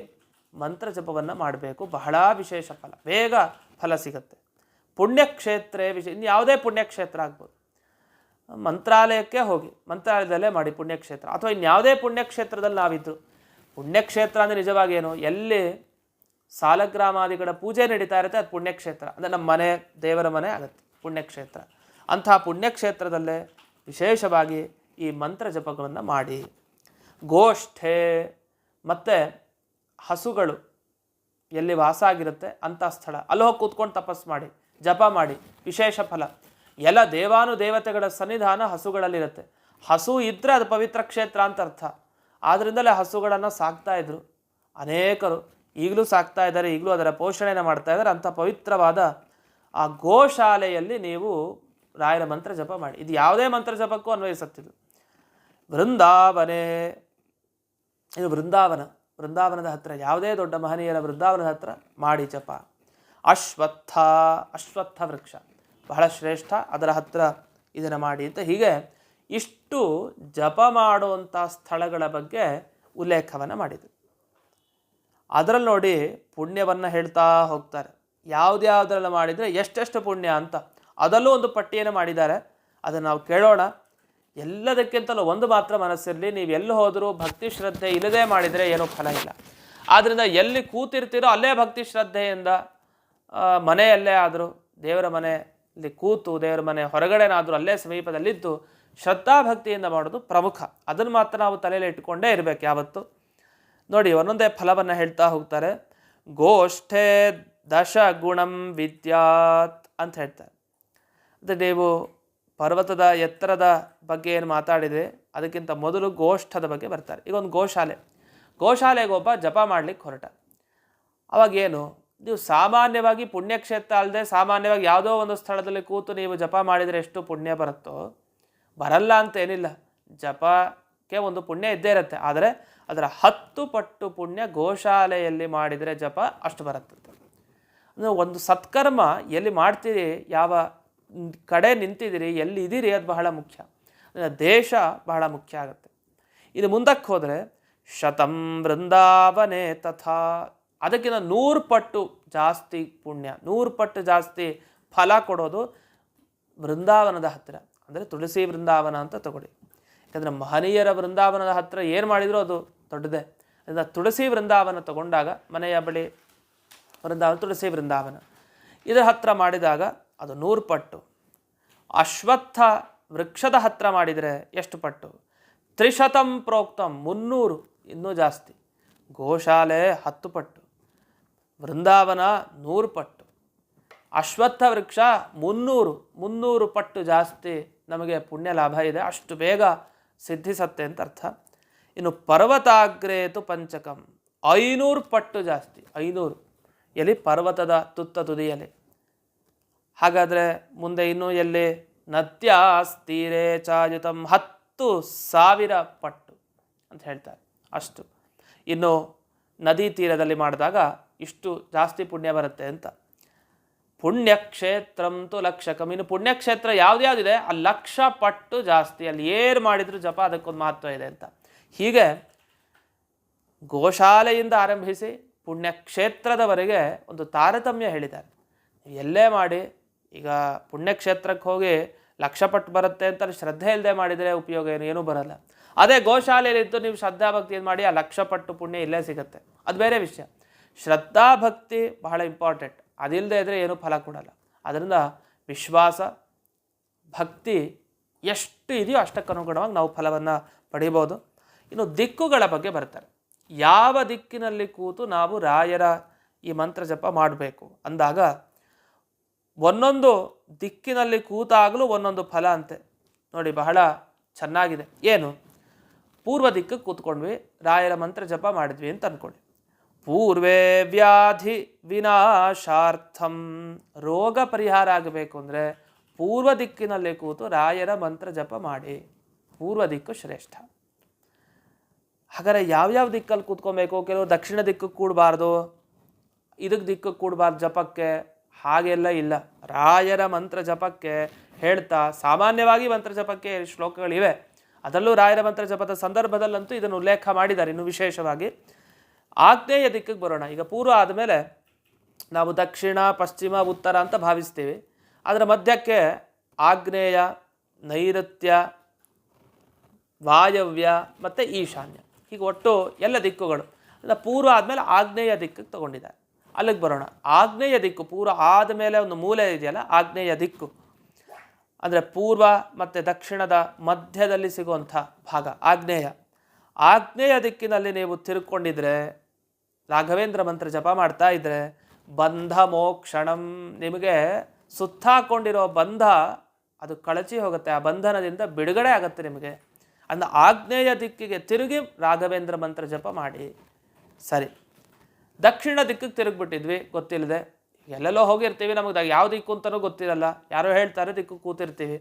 ಮಂತ್ರ ಜಪವನ್ನು ಮಾಡಬೇಕು. ಬಹಳ ವಿಶೇಷ ಫಲ, ಬೇಗ ಫಲ ಸಿಗುತ್ತೆ. ಪುಣ್ಯಕ್ಷೇತ್ರ ಇನ್ನು ಯಾವುದೇ ಪುಣ್ಯಕ್ಷೇತ್ರ ಆಗ್ಬೋದು. ಮಂತ್ರಾಲಯಕ್ಕೆ ಹೋಗಿ ಮಂತ್ರಾಲಯದಲ್ಲೇ ಮಾಡಿ ಪುಣ್ಯಕ್ಷೇತ್ರ, ಅಥವಾ ಇನ್ಯಾವುದೇ ಪುಣ್ಯಕ್ಷೇತ್ರದಲ್ಲಿ ನಾವಿದ್ದು. ಪುಣ್ಯಕ್ಷೇತ್ರ ಅಂದರೆ ನಿಜವಾಗಿ ಏನು? ಎಲ್ಲಿ ಸಾಲಗ್ರಾಮಾದಿಗಳ ಪೂಜೆ ನಡೀತಾ ಇರುತ್ತೆ ಅದು ಪುಣ್ಯಕ್ಷೇತ್ರ. ಅಂದರೆ ನಮ್ಮ ಮನೆ, ದೇವರ ಮನೆ ಆಗುತ್ತೆ ಪುಣ್ಯಕ್ಷೇತ್ರ. ಅಂತಹ ಪುಣ್ಯಕ್ಷೇತ್ರದಲ್ಲೇ ವಿಶೇಷವಾಗಿ ಈ ಮಂತ್ರ ಜಪಗಳನ್ನು ಮಾಡಿ. ಗೋಷ್ಠೆ ಮತ್ತು ಹಸುಗಳು ಎಲ್ಲಿ ವಾಸ ಆಗಿರುತ್ತೆ ಅಂಥ ಸ್ಥಳ, ಅಲ್ಲಿ ಹೋಗಿ ಕೂತ್ಕೊಂಡು ತಪಸ್ಸು ಮಾಡಿ, ಜಪ ಮಾಡಿ, ವಿಶೇಷ ಫಲ. ಎಲ್ಲ ದೇವಾನುದೇವತೆಗಳ ಸನ್ನಿಧಾನ ಹಸುಗಳಲ್ಲಿರುತ್ತೆ. ಹಸು ಇದ್ದರೆ ಅದು ಪವಿತ್ರ ಕ್ಷೇತ್ರ ಅಂತ ಅರ್ಥ. ಆದ್ದರಿಂದಲೇ ಹಸುಗಳನ್ನು ಸಾಕ್ತಾ ಇದ್ರು ಅನೇಕರು, ಈಗಲೂ ಸಾಕ್ತಾ ಇದ್ದಾರೆ, ಈಗಲೂ ಅದರ ಪೋಷಣೆಯನ್ನು ಮಾಡ್ತಾ ಇದ್ದಾರೆ. ಅಂಥ ಪವಿತ್ರವಾದ ಆ ಗೋಶಾಲೆಯಲ್ಲಿ ನೀವು ರಾಯರ ಮಂತ್ರ ಜಪ ಮಾಡಿ. ಇದು ಯಾವುದೇ ಮಂತ್ರ ಜಪಕ್ಕೂ ಅನ್ವಯಿಸುತ್ತಿದ್ದು. ವೃಂದಾವನೆ, ಇದು ವೃಂದಾವನದ ಹತ್ತಿರ, ಯಾವುದೇ ದೊಡ್ಡ ಮಹನೀಯರ ವೃಂದಾವನದ ಹತ್ತಿರ ಮಾಡಿ ಜಪ. ಅಶ್ವತ್ಥ ವೃಕ್ಷ ಬಹಳ ಶ್ರೇಷ್ಠ, ಅದರ ಹತ್ತಿರ ಇದನ್ನು ಮಾಡಿ ಅಂತ. ಹೀಗೆ ಇಷ್ಟು ಜಪ ಮಾಡುವಂಥ ಸ್ಥಳಗಳ ಬಗ್ಗೆ ಉಲ್ಲೇಖವನ್ನು ಮಾಡಿದರು. ಅದರಲ್ಲಿ ನೋಡಿ ಪುಣ್ಯವನ್ನು ಹೇಳ್ತಾ ಹೋಗ್ತಾರೆ. ಯಾವುದ್ಯಾವುದ್ರಲ್ಲಿ ಮಾಡಿದರೆ ಎಷ್ಟೆಷ್ಟು ಪುಣ್ಯ ಅಂತ ಅದರಲ್ಲೂ ಒಂದು ಪಟ್ಟಿಯನ್ನು ಮಾಡಿದ್ದಾರೆ. ಅದನ್ನು ನಾವು ಕೇಳೋಣ. ಎಲ್ಲದಕ್ಕಿಂತಲೂ ಒಂದು ಮಾತ್ರ ಮನಸ್ಸಿರಲಿ, ನೀವು ಎಲ್ಲಿ ಹೋದರೂ ಭಕ್ತಿ ಶ್ರದ್ಧೆ ಇಲ್ಲದೆ ಮಾಡಿದರೆ ಏನೂ ಫಲ ಇಲ್ಲ. ಆದ್ದರಿಂದ ಎಲ್ಲಿ ಕೂತಿರ್ತೀರೋ ಅಲ್ಲೇ ಭಕ್ತಿ ಶ್ರದ್ಧೆಯಿಂದ, ಮನೆಯಲ್ಲೇ ಆದರೂ ದೇವರ ಮನೆಯಲ್ಲಿ ಕೂತು, ದೇವರ ಮನೆ ಹೊರಗಡೆನಾದರೂ ಅಲ್ಲೇ ಸಮೀಪದಲ್ಲಿದ್ದು ಶ್ರದ್ಧಾಭಕ್ತಿಯಿಂದ ಮಾಡೋದು ಪ್ರಮುಖ. ಅದನ್ನು ಮಾತ್ರ ನಾವು ತಲೆಯಲ್ಲಿ ಇಟ್ಟುಕೊಂಡೇ ಇರಬೇಕು ಯಾವತ್ತು. ನೋಡಿ ಒಂದೊಂದೇ ಫಲವನ್ನು ಹೇಳ್ತಾ ಹೋಗ್ತಾರೆ. ಗೋಷ್ಠೆ ದಶ ಗುಣಂ ವಿದ್ಯಾತ್ ಅಂತ ಹೇಳ್ತಾರೆ. ಅಂದರೆ ನೀವು ಪರ್ವತದ ಎತ್ತರದ ಬಗ್ಗೆ ಏನು ಮಾತಾಡಿದೆ ಅದಕ್ಕಿಂತ ಮೊದಲು ಗೋಷ್ಠದ ಬಗ್ಗೆ ಬರ್ತಾರೆ. ಈಗ ಒಂದು ಗೋಶಾಲೆಗೆ ಒಬ್ಬ ಜಪ ಮಾಡ್ಲಿಕ್ಕೆ ಹೊರಟ. ಅವಾಗೇನು, ನೀವು ಸಾಮಾನ್ಯವಾಗಿ ಪುಣ್ಯಕ್ಷೇತ್ರ ಅಲ್ಲದೆ ಸಾಮಾನ್ಯವಾಗಿ ಯಾವುದೋ ಒಂದು ಸ್ಥಳದಲ್ಲಿ ಕೂತು ನೀವು ಜಪ ಮಾಡಿದರೆ ಎಷ್ಟು ಪುಣ್ಯ ಬರುತ್ತೋ, ಬರಲ್ಲ ಅಂತ ಏನಿಲ್ಲ, ಜಪಕ್ಕೆ ಒಂದು ಪುಣ್ಯ ಇದ್ದೇ ಇರುತ್ತೆ. ಆದರೆ ಅದರ 10 ಪಟ್ಟು ಪುಣ್ಯ ಗೋಶಾಲೆಯಲ್ಲಿ ಮಾಡಿದರೆ ಜಪ ಅಷ್ಟು ಬರುತ್ತೆ. ಅಂದರೆ ಒಂದು ಸತ್ಕರ್ಮ ಎಲ್ಲಿ ಮಾಡ್ತೀರಿ, ಯಾವ ಕಡೆ ನಿಂತಿದ್ದೀರಿ, ಎಲ್ಲಿ ಇದ್ದೀರಿ, ಅದು ಬಹಳ ಮುಖ್ಯ. ದೇಶ ಬಹಳ ಮುಖ್ಯ ಆಗುತ್ತೆ. ಇದು ಮುಂದಕ್ಕೆ ಹೋದರೆ ಶತಂ ವೃಂದಾವನೆ ತಥಾ, ಅದಕ್ಕಿಂತ 100 ಪಟ್ಟು ಜಾಸ್ತಿ ಪುಣ್ಯ, 100 ಪಟ್ಟು ಜಾಸ್ತಿ ಫಲ ಕೊಡೋದು ವೃಂದಾವನದ ಹತ್ತಿರ, ಅಂದರೆ ತುಳಸಿ ವೃಂದಾವನ ಅಂತ ತಗೊಳ್ಳಿ. ಯಾಕಂದರೆ ಮಹನೀಯರ ವೃಂದಾವನದ ಹತ್ತಿರ ಏನು ಮಾಡಿದರೂ ಅದು ದೊಡ್ಡದೇ. ಅದರಿಂದ ತುಳಸಿ ವೃಂದಾವನ ತಗೊಂಡಾಗ, ಮನೆಯ ಬಳಿ ವೃಂದಾವನ ತುಳಸಿ ವೃಂದಾವನ, ಇದರ ಹತ್ತಿರ ಮಾಡಿದಾಗ ಅದು 100 ಪಟ್ಟು. ಅಶ್ವತ್ಥ ವೃಕ್ಷದ ಹತ್ತಿರ ಮಾಡಿದರೆ ಎಷ್ಟು ಪಟ್ಟು? 300 ಪ್ರೋಕ್ತಂ, 300, ಇನ್ನೂ ಜಾಸ್ತಿ. ಗೋಶಾಲೆ 10 ಪಟ್ಟು, ವೃಂದಾವನ 100 ಪಟ್ಟು, ಅಶ್ವತ್ಥ ವೃಕ್ಷ 300 ಪಟ್ಟು ಜಾಸ್ತಿ ನಮಗೆ ಪುಣ್ಯ ಲಾಭ ಇದೆ, ಅಷ್ಟು ಬೇಗ ಸಿದ್ಧಿಸತ್ತೆ ಅಂತ ಅರ್ಥ. ಇನ್ನು ಪರ್ವತಾಗ್ರೇತು ಪಂಚಕಂ, 500 ಪಟ್ಟು ಜಾಸ್ತಿ. 500 ಎಲ್ಲಿ? ಪರ್ವತದ ತುತ್ತ ತುದಿಯಲ್ಲಿ. ಹಾಗಾದರೆ ಮುಂದೆ ಇನ್ನೂ ಎಲ್ಲಿ? ನದ್ಯಾಸ್ತೀರೇ ಚಾಯುತಂ, 10,000 ಪಟ್ಟು ಅಂತ ಹೇಳ್ತಾರೆ, ಅಷ್ಟು. ಇನ್ನು ನದಿ ತೀರದಲ್ಲಿ ಮಾಡಿದಾಗ ಇಷ್ಟು ಜಾಸ್ತಿ ಪುಣ್ಯ ಬರುತ್ತೆ ಅಂತ. ಪುಣ್ಯಕ್ಷೇತ್ರಂತು ಲಕ್ಷಕಂ, ಇನ್ನು ಪುಣ್ಯಕ್ಷೇತ್ರ ಯಾವ್ದ್ಯಾವ್ದಿದೆ ಆ 1,00,000 ಪಟ್ಟು ಜಾಸ್ತಿ. ಅಲ್ಲಿ ಏನು ಮಾಡಿದ್ರು ಜಪ ಅದಕ್ಕೊಂದು ಮಹತ್ವ ಇದೆ ಅಂತ. ಹೀಗೆ ಗೋಶಾಲೆಯಿಂದ ಆರಂಭಿಸಿ ಪುಣ್ಯಕ್ಷೇತ್ರದವರೆಗೆ ಒಂದು ತಾರತಮ್ಯ ಹೇಳಿದ್ದಾರೆ. ಎಲ್ಲೇ ಮಾಡಿ, ಈಗ ಪುಣ್ಯಕ್ಷೇತ್ರಕ್ಕೆ ಹೋಗಿ 1,00,000 ಪಟ್ಟು ಬರುತ್ತೆ ಅಂತ ಶ್ರದ್ಧೆ ಇಲ್ಲದೆ ಮಾಡಿದರೆ ಉಪಯೋಗ ಏನೂ ಬರಲ್ಲ. ಅದೇ ಗೋಶಾಲೆಯಲ್ಲಿದ್ದು ನೀವು ಶ್ರದ್ಧಾಭಕ್ತಿಯನ್ನು ಮಾಡಿ ಆ 1,00,000 ಪಟ್ಟು ಪುಣ್ಯ ಇಲ್ಲೇ ಸಿಗುತ್ತೆ, ಅದು ಬೇರೆ ವಿಷಯ. ಶ್ರದ್ಧಾಭಕ್ತಿ ಬಹಳ ಇಂಪಾರ್ಟೆಂಟ್, ಅದಿಲ್ಲದೆ ಇದ್ದರೆ ಏನೂ ಫಲ ಕೊಡಲ್ಲ. ಅದರಿಂದ ವಿಶ್ವಾಸ ಭಕ್ತಿ ಎಷ್ಟು ಇದೆಯೋ ಅಷ್ಟಕ್ಕನುಗುಣವಾಗಿ ನಾವು ಫಲವನ್ನು ಪಡಿಬೋದು. ಇನ್ನು ದಿಕ್ಕುಗಳ ಬಗ್ಗೆ ಬರ್ತಾರೆ. ಯಾವ ದಿಕ್ಕಿನಲ್ಲಿ ಕೂತು ನಾವು ರಾಯರ ಈ ಮಂತ್ರ ಜಪ ಮಾಡಬೇಕು ಅಂದಾಗ, ಒಂದೊಂದು ದಿಕ್ಕಿನಲ್ಲಿ ಕೂತಾಗಲೂ ಒಂದೊಂದು ಫಲ ಅಂತೆ. ನೋಡಿ ಬಹಳ ಚೆನ್ನಾಗಿದೆ. ಏನು? ಪೂರ್ವ ದಿಕ್ಕಕ್ಕೆ ಕೂತ್ಕೊಂಡ್ವಿ, ರಾಯರ ಮಂತ್ರ ಜಪ ಮಾಡಿದ್ವಿ ಅಂತ ಅಂದ್ಕೊಳ್ಳಿ. ಪೂರ್ವೇ ವ್ಯಾಧಿ ವಿನಾಶಾರ್ಥಂ, ರೋಗ ಪರಿಹಾರ ಆಗಬೇಕು ಅಂದರೆ ಪೂರ್ವ ದಿಕ್ಕಿನಲ್ಲಿ ಕೂತು ರಾಯರ ಮಂತ್ರ ಜಪ ಮಾಡಿ. ಪೂರ್ವ ದಿಕ್ಕು ಶ್ರೇಷ್ಠ. ಹಾಗಾದರೆ ಯಾವ್ಯಾವ ದಿಕ್ಕಲ್ಲಿ ಕೂತ್ಕೊಬೇಕು? ಕೆಲವು ದಕ್ಷಿಣ ದಿಕ್ಕಕ್ಕೆ ಕೂಡಬಾರ್ದು, ಇದಕ್ಕೆ ದಿಕ್ಕಕ್ಕೆ ಕೂಡಬಾರ್ದು ಜಪಕ್ಕೆ, ಹಾಗೆಲ್ಲ ಇಲ್ಲ. ರಾಯರ ಮಂತ್ರ ಜಪಕ್ಕೆ ಹೇಳ್ತಾ, ಸಾಮಾನ್ಯವಾಗಿ ಮಂತ್ರ ಜಪಕ್ಕೆ ಶ್ಲೋಕಗಳಿವೆ, ಅದರಲ್ಲೂ ರಾಯರ ಮಂತ್ರ ಜಪದ ಸಂದರ್ಭದಲ್ಲಂತೂ ಇದನ್ನು ಉಲ್ಲೇಖ ಮಾಡಿದ್ದಾರೆ. ಇನ್ನು ವಿಶೇಷವಾಗಿ ಆಗ್ನೇಯ ದಿಕ್ಕಿಗೆ ಬರೋಣ. ಈಗ ಪೂರ್ವ ಆದಮೇಲೆ ನಾವು ದಕ್ಷಿಣ, ಪಶ್ಚಿಮ, ಉತ್ತರ ಅಂತ ಭಾವಿಸ್ತೀವಿ. ಅದರ ಮಧ್ಯಕ್ಕೆ ಆಗ್ನೇಯ, ನೈಋತ್ಯ, ವಾಯವ್ಯ ಮತ್ತು ಈಶಾನ್ಯ, ಹೀಗೆ ಒಟ್ಟು ಎಲ್ಲ ದಿಕ್ಕುಗಳು. ಅಂದರೆ ಪೂರ್ವ ಆದಮೇಲೆ ಆಗ್ನೇಯ ದಿಕ್ಕಿಗೆ ತಗೊಂಡಿದ್ದಾರೆ. ಅಲ್ಲಿಗೆ ಬರೋಣ. ಆಗ್ನೇಯ ದಿಕ್ಕು ಪೂರ್ವ ಆದಮೇಲೆ ಒಂದು ಮೂಲೆ ಇದೆಯಲ್ಲ, ಆಗ್ನೇಯ ದಿಕ್ಕು ಅಂದರೆ ಪೂರ್ವ ಮತ್ತು ದಕ್ಷಿಣದ ಮಧ್ಯದಲ್ಲಿ ಸಿಗುವಂಥ ಭಾಗ ಆಗ್ನೇಯ. ಆಗ್ನೇಯ ದಿಕ್ಕಿನಲ್ಲಿ ನೀವು ತಿರುಕೊಂಡಿದ್ರೆ, ರಾಘವೇಂದ್ರ ಮಂತ್ರ ಜಪ ಮಾಡ್ತಾ ಇದ್ದರೆ, ಬಂಧ ಮೋಕ್ಷಣಂ, ನಿಮಗೆ ಸುತ್ತಾಕೊಂಡಿರೋ ಬಂಧ ಅದು ಕಳಚಿ ಹೋಗುತ್ತೆ, ಆ ಬಂಧನದಿಂದ ಬಿಡುಗಡೆ ಆಗುತ್ತೆ ನಿಮಗೆ. ಅಂದ ಆಗ್ನೇಯ ದಿಕ್ಕಿಗೆ ತಿರುಗಿ ರಾಘವೇಂದ್ರ ಮಂತ್ರ ಜಪ ಮಾಡಿ. ಸರಿ, ದಕ್ಷಿಣ ದಿಕ್ಕಿಗೆ ತಿರುಗಿಬಿಟ್ಟಿದ್ವಿ ಗೊತ್ತಿಲ್ಲದೆ, ಎಲ್ಲೆಲ್ಲೋ ಹೋಗಿರ್ತೀವಿ, ನಮಗೆ ಯಾವ ದಿಕ್ಕು ಅಂತಲೂ ಗೊತ್ತಿರಲ್ಲ, ಯಾರೋ ಹೇಳ್ತಾರೆ ದಿಕ್ಕು ಕೂತಿರ್ತೀವಿ.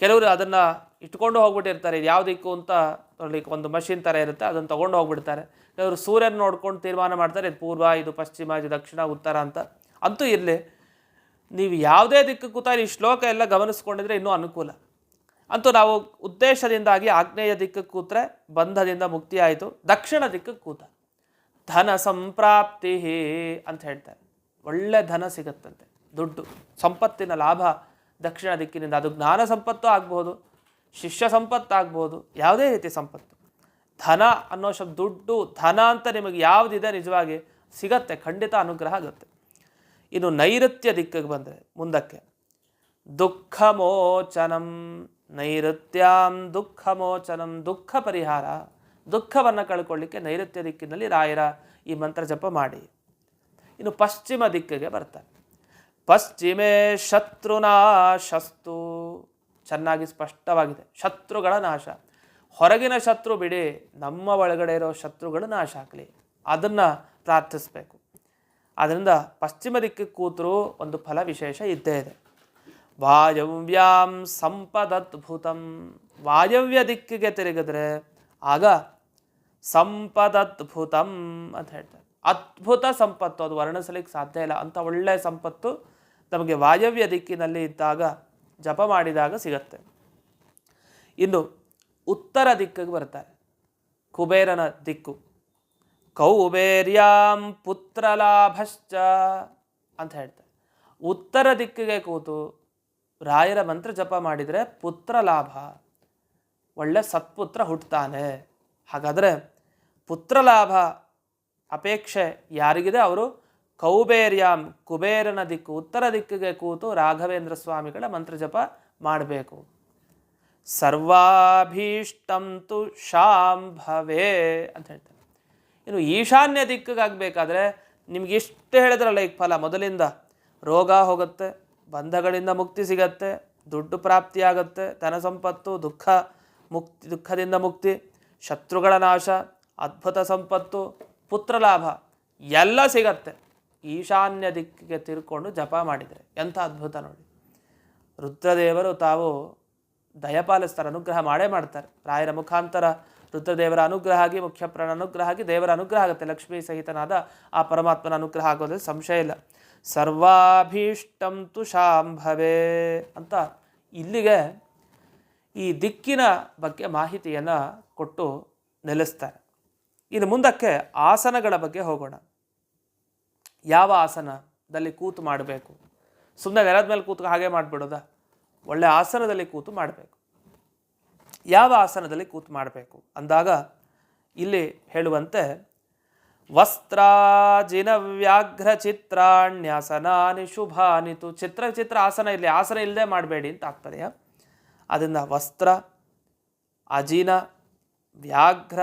ಕೆಲವರು ಅದನ್ನು ಇಟ್ಕೊಂಡು ಹೋಗ್ಬಿಟ್ಟಿರ್ತಾರೆ, ಇದು ಯಾವ ದಿಕ್ಕು ಅಂತ ನೋಡ್ಲಿಕ್ಕೆ ಒಂದು ಮಷಿನ್ ಥರ ಇರುತ್ತೆ, ಅದನ್ನು ತೊಗೊಂಡು ಹೋಗ್ಬಿಡ್ತಾರೆ. ಕೆಲವರು ಸೂರ್ಯನ ನೋಡ್ಕೊಂಡು ತೀರ್ಮಾನ ಮಾಡ್ತಾರೆ, ಇದು ಪೂರ್ವ, ಇದು ಪಶ್ಚಿಮ, ಇದು ದಕ್ಷಿಣ, ಉತ್ತರ ಅಂತ. ಅಂತೂ ಇರಲಿ, ನೀವು ಯಾವುದೇ ದಿಕ್ಕು ಕೂತಾಗ ಈ ಶ್ಲೋಕ ಎಲ್ಲ ಗಮನಿಸ್ಕೊಂಡಿದ್ರೆ ಇನ್ನೂ ಅನುಕೂಲ. ಅಂತೂ ನಾವು ಉದ್ದೇಶದಿಂದಾಗಿ ಆಗ್ನೇಯ ದಿಕ್ಕಕ್ಕೆ ಕೂತ್ರೆ ಬಂಧದಿಂದ ಮುಕ್ತಿ ಆಯಿತು. ದಕ್ಷಿಣ ದಿಕ್ಕಕ್ಕೆ ಕೂತ ಧನ ಸಂಪ್ರಾಪ್ತಿ ಅಂತ ಹೇಳ್ತಾರೆ, ಒಳ್ಳೆ ಧನ ಸಿಗುತ್ತಂತೆ, ದುಡ್ಡು ಸಂಪತ್ತಿನ ಲಾಭ ದಕ್ಷಿಣ ದಿಕ್ಕಿನಿಂದ. ಅದು ಜ್ಞಾನ ಸಂಪತ್ತು ಆಗ್ಬೋದು, ಶಿಷ್ಯ ಸಂಪತ್ತು ಆಗ್ಬೋದು, ಯಾವುದೇ ರೀತಿ ಸಂಪತ್ತು. ಧನ ಅನ್ನೋ ಶಬ್ದ, ದುಡ್ಡು, ಧನ ಅಂತ ನಿಮಗೆ ಯಾವುದಿದೆ ನಿಜವಾಗಿ ಸಿಗತ್ತೆ, ಖಂಡಿತ ಅನುಗ್ರಹ ಆಗುತ್ತೆ. ಇನ್ನು ನೈಋತ್ಯ ದಿಕ್ಕಿಗೆ ಬಂದರೆ ಮುಂದಕ್ಕೆ ದುಃಖಮೋಚನಂ, ನೈಋತ್ಯಾಂ ದುಃಖಮೋಚನಂ, ದುಃಖ ಪರಿಹಾರ, ದುಃಖವನ್ನು ಕಳ್ಕೊಳ್ಳಿಕ್ಕೆ ನೈಋತ್ಯ ದಿಕ್ಕಿನಲ್ಲಿ ರಾಯರ ಈ ಮಂತ್ರ ಜಪ ಮಾಡಿ. ಇನ್ನು ಪಶ್ಚಿಮ ದಿಕ್ಕಿಗೆ ಬರ್ತಾರೆ. ಪಶ್ಚಿಮೇ ಶತ್ರುನಾಶಸ್ತು, ಚೆನ್ನಾಗಿ ಸ್ಪಷ್ಟವಾಗಿದೆ. ಶತ್ರುಗಳ ನಾಶ, ಹೊರಗಿನ ಶತ್ರು ಬಿಡಿ, ನಮ್ಮ ಒಳಗಡೆ ಇರೋ ಶತ್ರುಗಳು ನಾಶ ಆಗಲಿ, ಅದನ್ನು ಪ್ರಾರ್ಥಿಸಬೇಕು. ಆದ್ದರಿಂದ ಪಶ್ಚಿಮ ದಿಕ್ಕಿಗೆ ಕೂತರೂ ಒಂದು ಫಲ ವಿಶೇಷ ಇದ್ದೇ ಇದೆ. ವಾಯವ್ಯಾಂ ಸಂಪದದ್ಭುತಂ, ವಾಯವ್ಯ ದಿಕ್ಕಿಗೆ ತಿರುಗಿದ್ರೆ ಆಗ ಸಂಪದದ್ಭುತಂ ಅಂತ ಹೇಳ್ತಾರೆ. ಅದ್ಭುತ ಸಂಪತ್ತು, ಅದು ವರ್ಣಿಸಲಿಕ್ಕೆ ಸಾಧ್ಯ ಇಲ್ಲ. ಅಂಥ ಒಳ್ಳೆಯ ಸಂಪತ್ತು ನಮಗೆ ವಾಯವ್ಯ ದಿಕ್ಕಿನಲ್ಲಿ ಇದ್ದಾಗ ಜಪ ಮಾಡಿದಾಗ ಸಿಗತ್ತೆ. ಇನ್ನು ಉತ್ತರ ದಿಕ್ಕಿಗೆ ಬರ್ತಾರೆ. ಕುಬೇರನ ದಿಕ್ಕು. ಕೌಬೇರ್ಯಾಂ ಪುತ್ರಲಾಭಶ್ಚ ಅಂತ ಹೇಳ್ತಾರೆ. ಉತ್ತರ ದಿಕ್ಕಿಗೆ ಕೂತು ರಾಯರ ಮಂತ್ರ ಜಪ ಮಾಡಿದರೆ ಪುತ್ರ ಲಾಭ, ಒಳ್ಳೆ ಸತ್ಪುತ್ರ ಹುಟ್ಟುತ್ತಾನೆ. ಹಾಗಾದರೆ ಪುತ್ರ ಲಾಭ ಅಪೇಕ್ಷೆ ಯಾರಿಗಿದೆ ಅವರು ಕೌಬೇರ್ಯಾಂ, ಕುಬೇರನ ದಿಕ್ಕು, ಉತ್ತರ ದಿಕ್ಕಿಗೆ ಕೂತು ರಾಘವೇಂದ್ರ ಸ್ವಾಮಿಗಳ ಮಂತ್ರ ಜಪ ಮಾಡಬೇಕು. ಸರ್ವಾಭೀಷ್ಟಂ ತು ಶಾಂಭವೇ ಅಂತ ಹೇಳ್ತಾರೆ. ಇನ್ನು ಈಶಾನ್ಯ ದಿಕ್ಕಿಗಾಗಬೇಕಾದ್ರೆ ನಿಮ್ಗೆ ಇಷ್ಟು ಹೇಳಿದ್ರಲ್ಲ ಈಗ ಫಲ, ಮೊದಲಿಂದ ರೋಗ ಹೋಗುತ್ತೆ, ಬಂಧಗಳಿಂದ ಮುಕ್ತಿ ಸಿಗತ್ತೆ, ದುಡ್ಡು ಪ್ರಾಪ್ತಿಯಾಗತ್ತೆ, ಧನ ಸಂಪತ್ತು, ದುಃಖದಿಂದ ಮುಕ್ತಿ, ಶತ್ರುಗಳ ನಾಶ, ಅದ್ಭುತ ಸಂಪತ್ತು, ಪುತ್ರ ಲಾಭ ಎಲ್ಲ ಸಿಗತ್ತೆ ಈಶಾನ್ಯ ದಿಕ್ಕಿಗೆ ತಿರ್ಕೊಂಡು ಜಪ ಮಾಡಿದರೆ. ಎಂಥ ಅದ್ಭುತ ನೋಡಿ. ರುದ್ರದೇವರು ತಾವು ದಯಪಾಲಿಸ್ತಾರೆ, ಅನುಗ್ರಹ ಮಾಡೇ ಮಾಡ್ತಾರೆ. ರಾಯರ ಮುಖಾಂತರ ರುದ್ರದೇವರ ಅನುಗ್ರಹ ಆಗಿ, ಮುಖ್ಯಪ್ರಾಣ ಅನುಗ್ರಹ ಆಗಿ ದೇವರ ಅನುಗ್ರಹ ಆಗುತ್ತೆ. ಲಕ್ಷ್ಮೀ ಸಹಿತನಾದ ಆ ಪರಮಾತ್ಮನ ಅನುಗ್ರಹ ಆಗೋದ್ರಲ್ಲಿ ಸಂಶಯ ಇಲ್ಲ. ಸರ್ವಾಭೀಷ್ಟಂ ತು ಶಾಂಭವೇ ಅಂತ ಇಲ್ಲಿಗೆ ಈ ದಿಕ್ಕಿನ ಬಗ್ಗೆ ಮಾಹಿತಿಯನ್ನು ಕೊಟ್ಟು ನಿಲ್ಲಿಸ್ತಾರೆ. ಇನ್ನು ಮುಂದಕ್ಕೆ ಆಸನಗಳ ಬಗ್ಗೆ ಹೋಗೋಣ. ಯಾವ ಆಸನದಲ್ಲಿ ಕೂತು ಮಾಡಬೇಕು? ಸುಮ್ಮನೆ ನೆಲದ ಮೇಲೆ ಕೂತು ಹಾಗೆ ಮಾಡಿಬಿಡೋದ? ಒಳ್ಳೆ ಆಸನದಲ್ಲಿ ಕೂತು ಮಾಡಬೇಕು. ಯಾವ ಆಸನದಲ್ಲಿ ಕೂತು ಮಾಡಬೇಕು ಅಂದಾಗ ಇಲ್ಲಿ ಹೇಳುವಂತೆ ವಸ್ತ್ರಾಜಿನ ವ್ಯಾಘ್ರ ಚಿತ್ರಾಣ್ಯಾಸನಾನಿ ಶುಭಾನಿತು. ಚಿತ್ರ ಆಸನ, ಇಲ್ಲಿ ಆಸನ ಇಲ್ಲದೆ ಮಾಡಬೇಡಿ ಅಂತ ಆಗ್ತದೆಯಾ? ಅದರಿಂದ ವಸ್ತ್ರ, ಅಜಿನ, ವ್ಯಾಘ್ರ,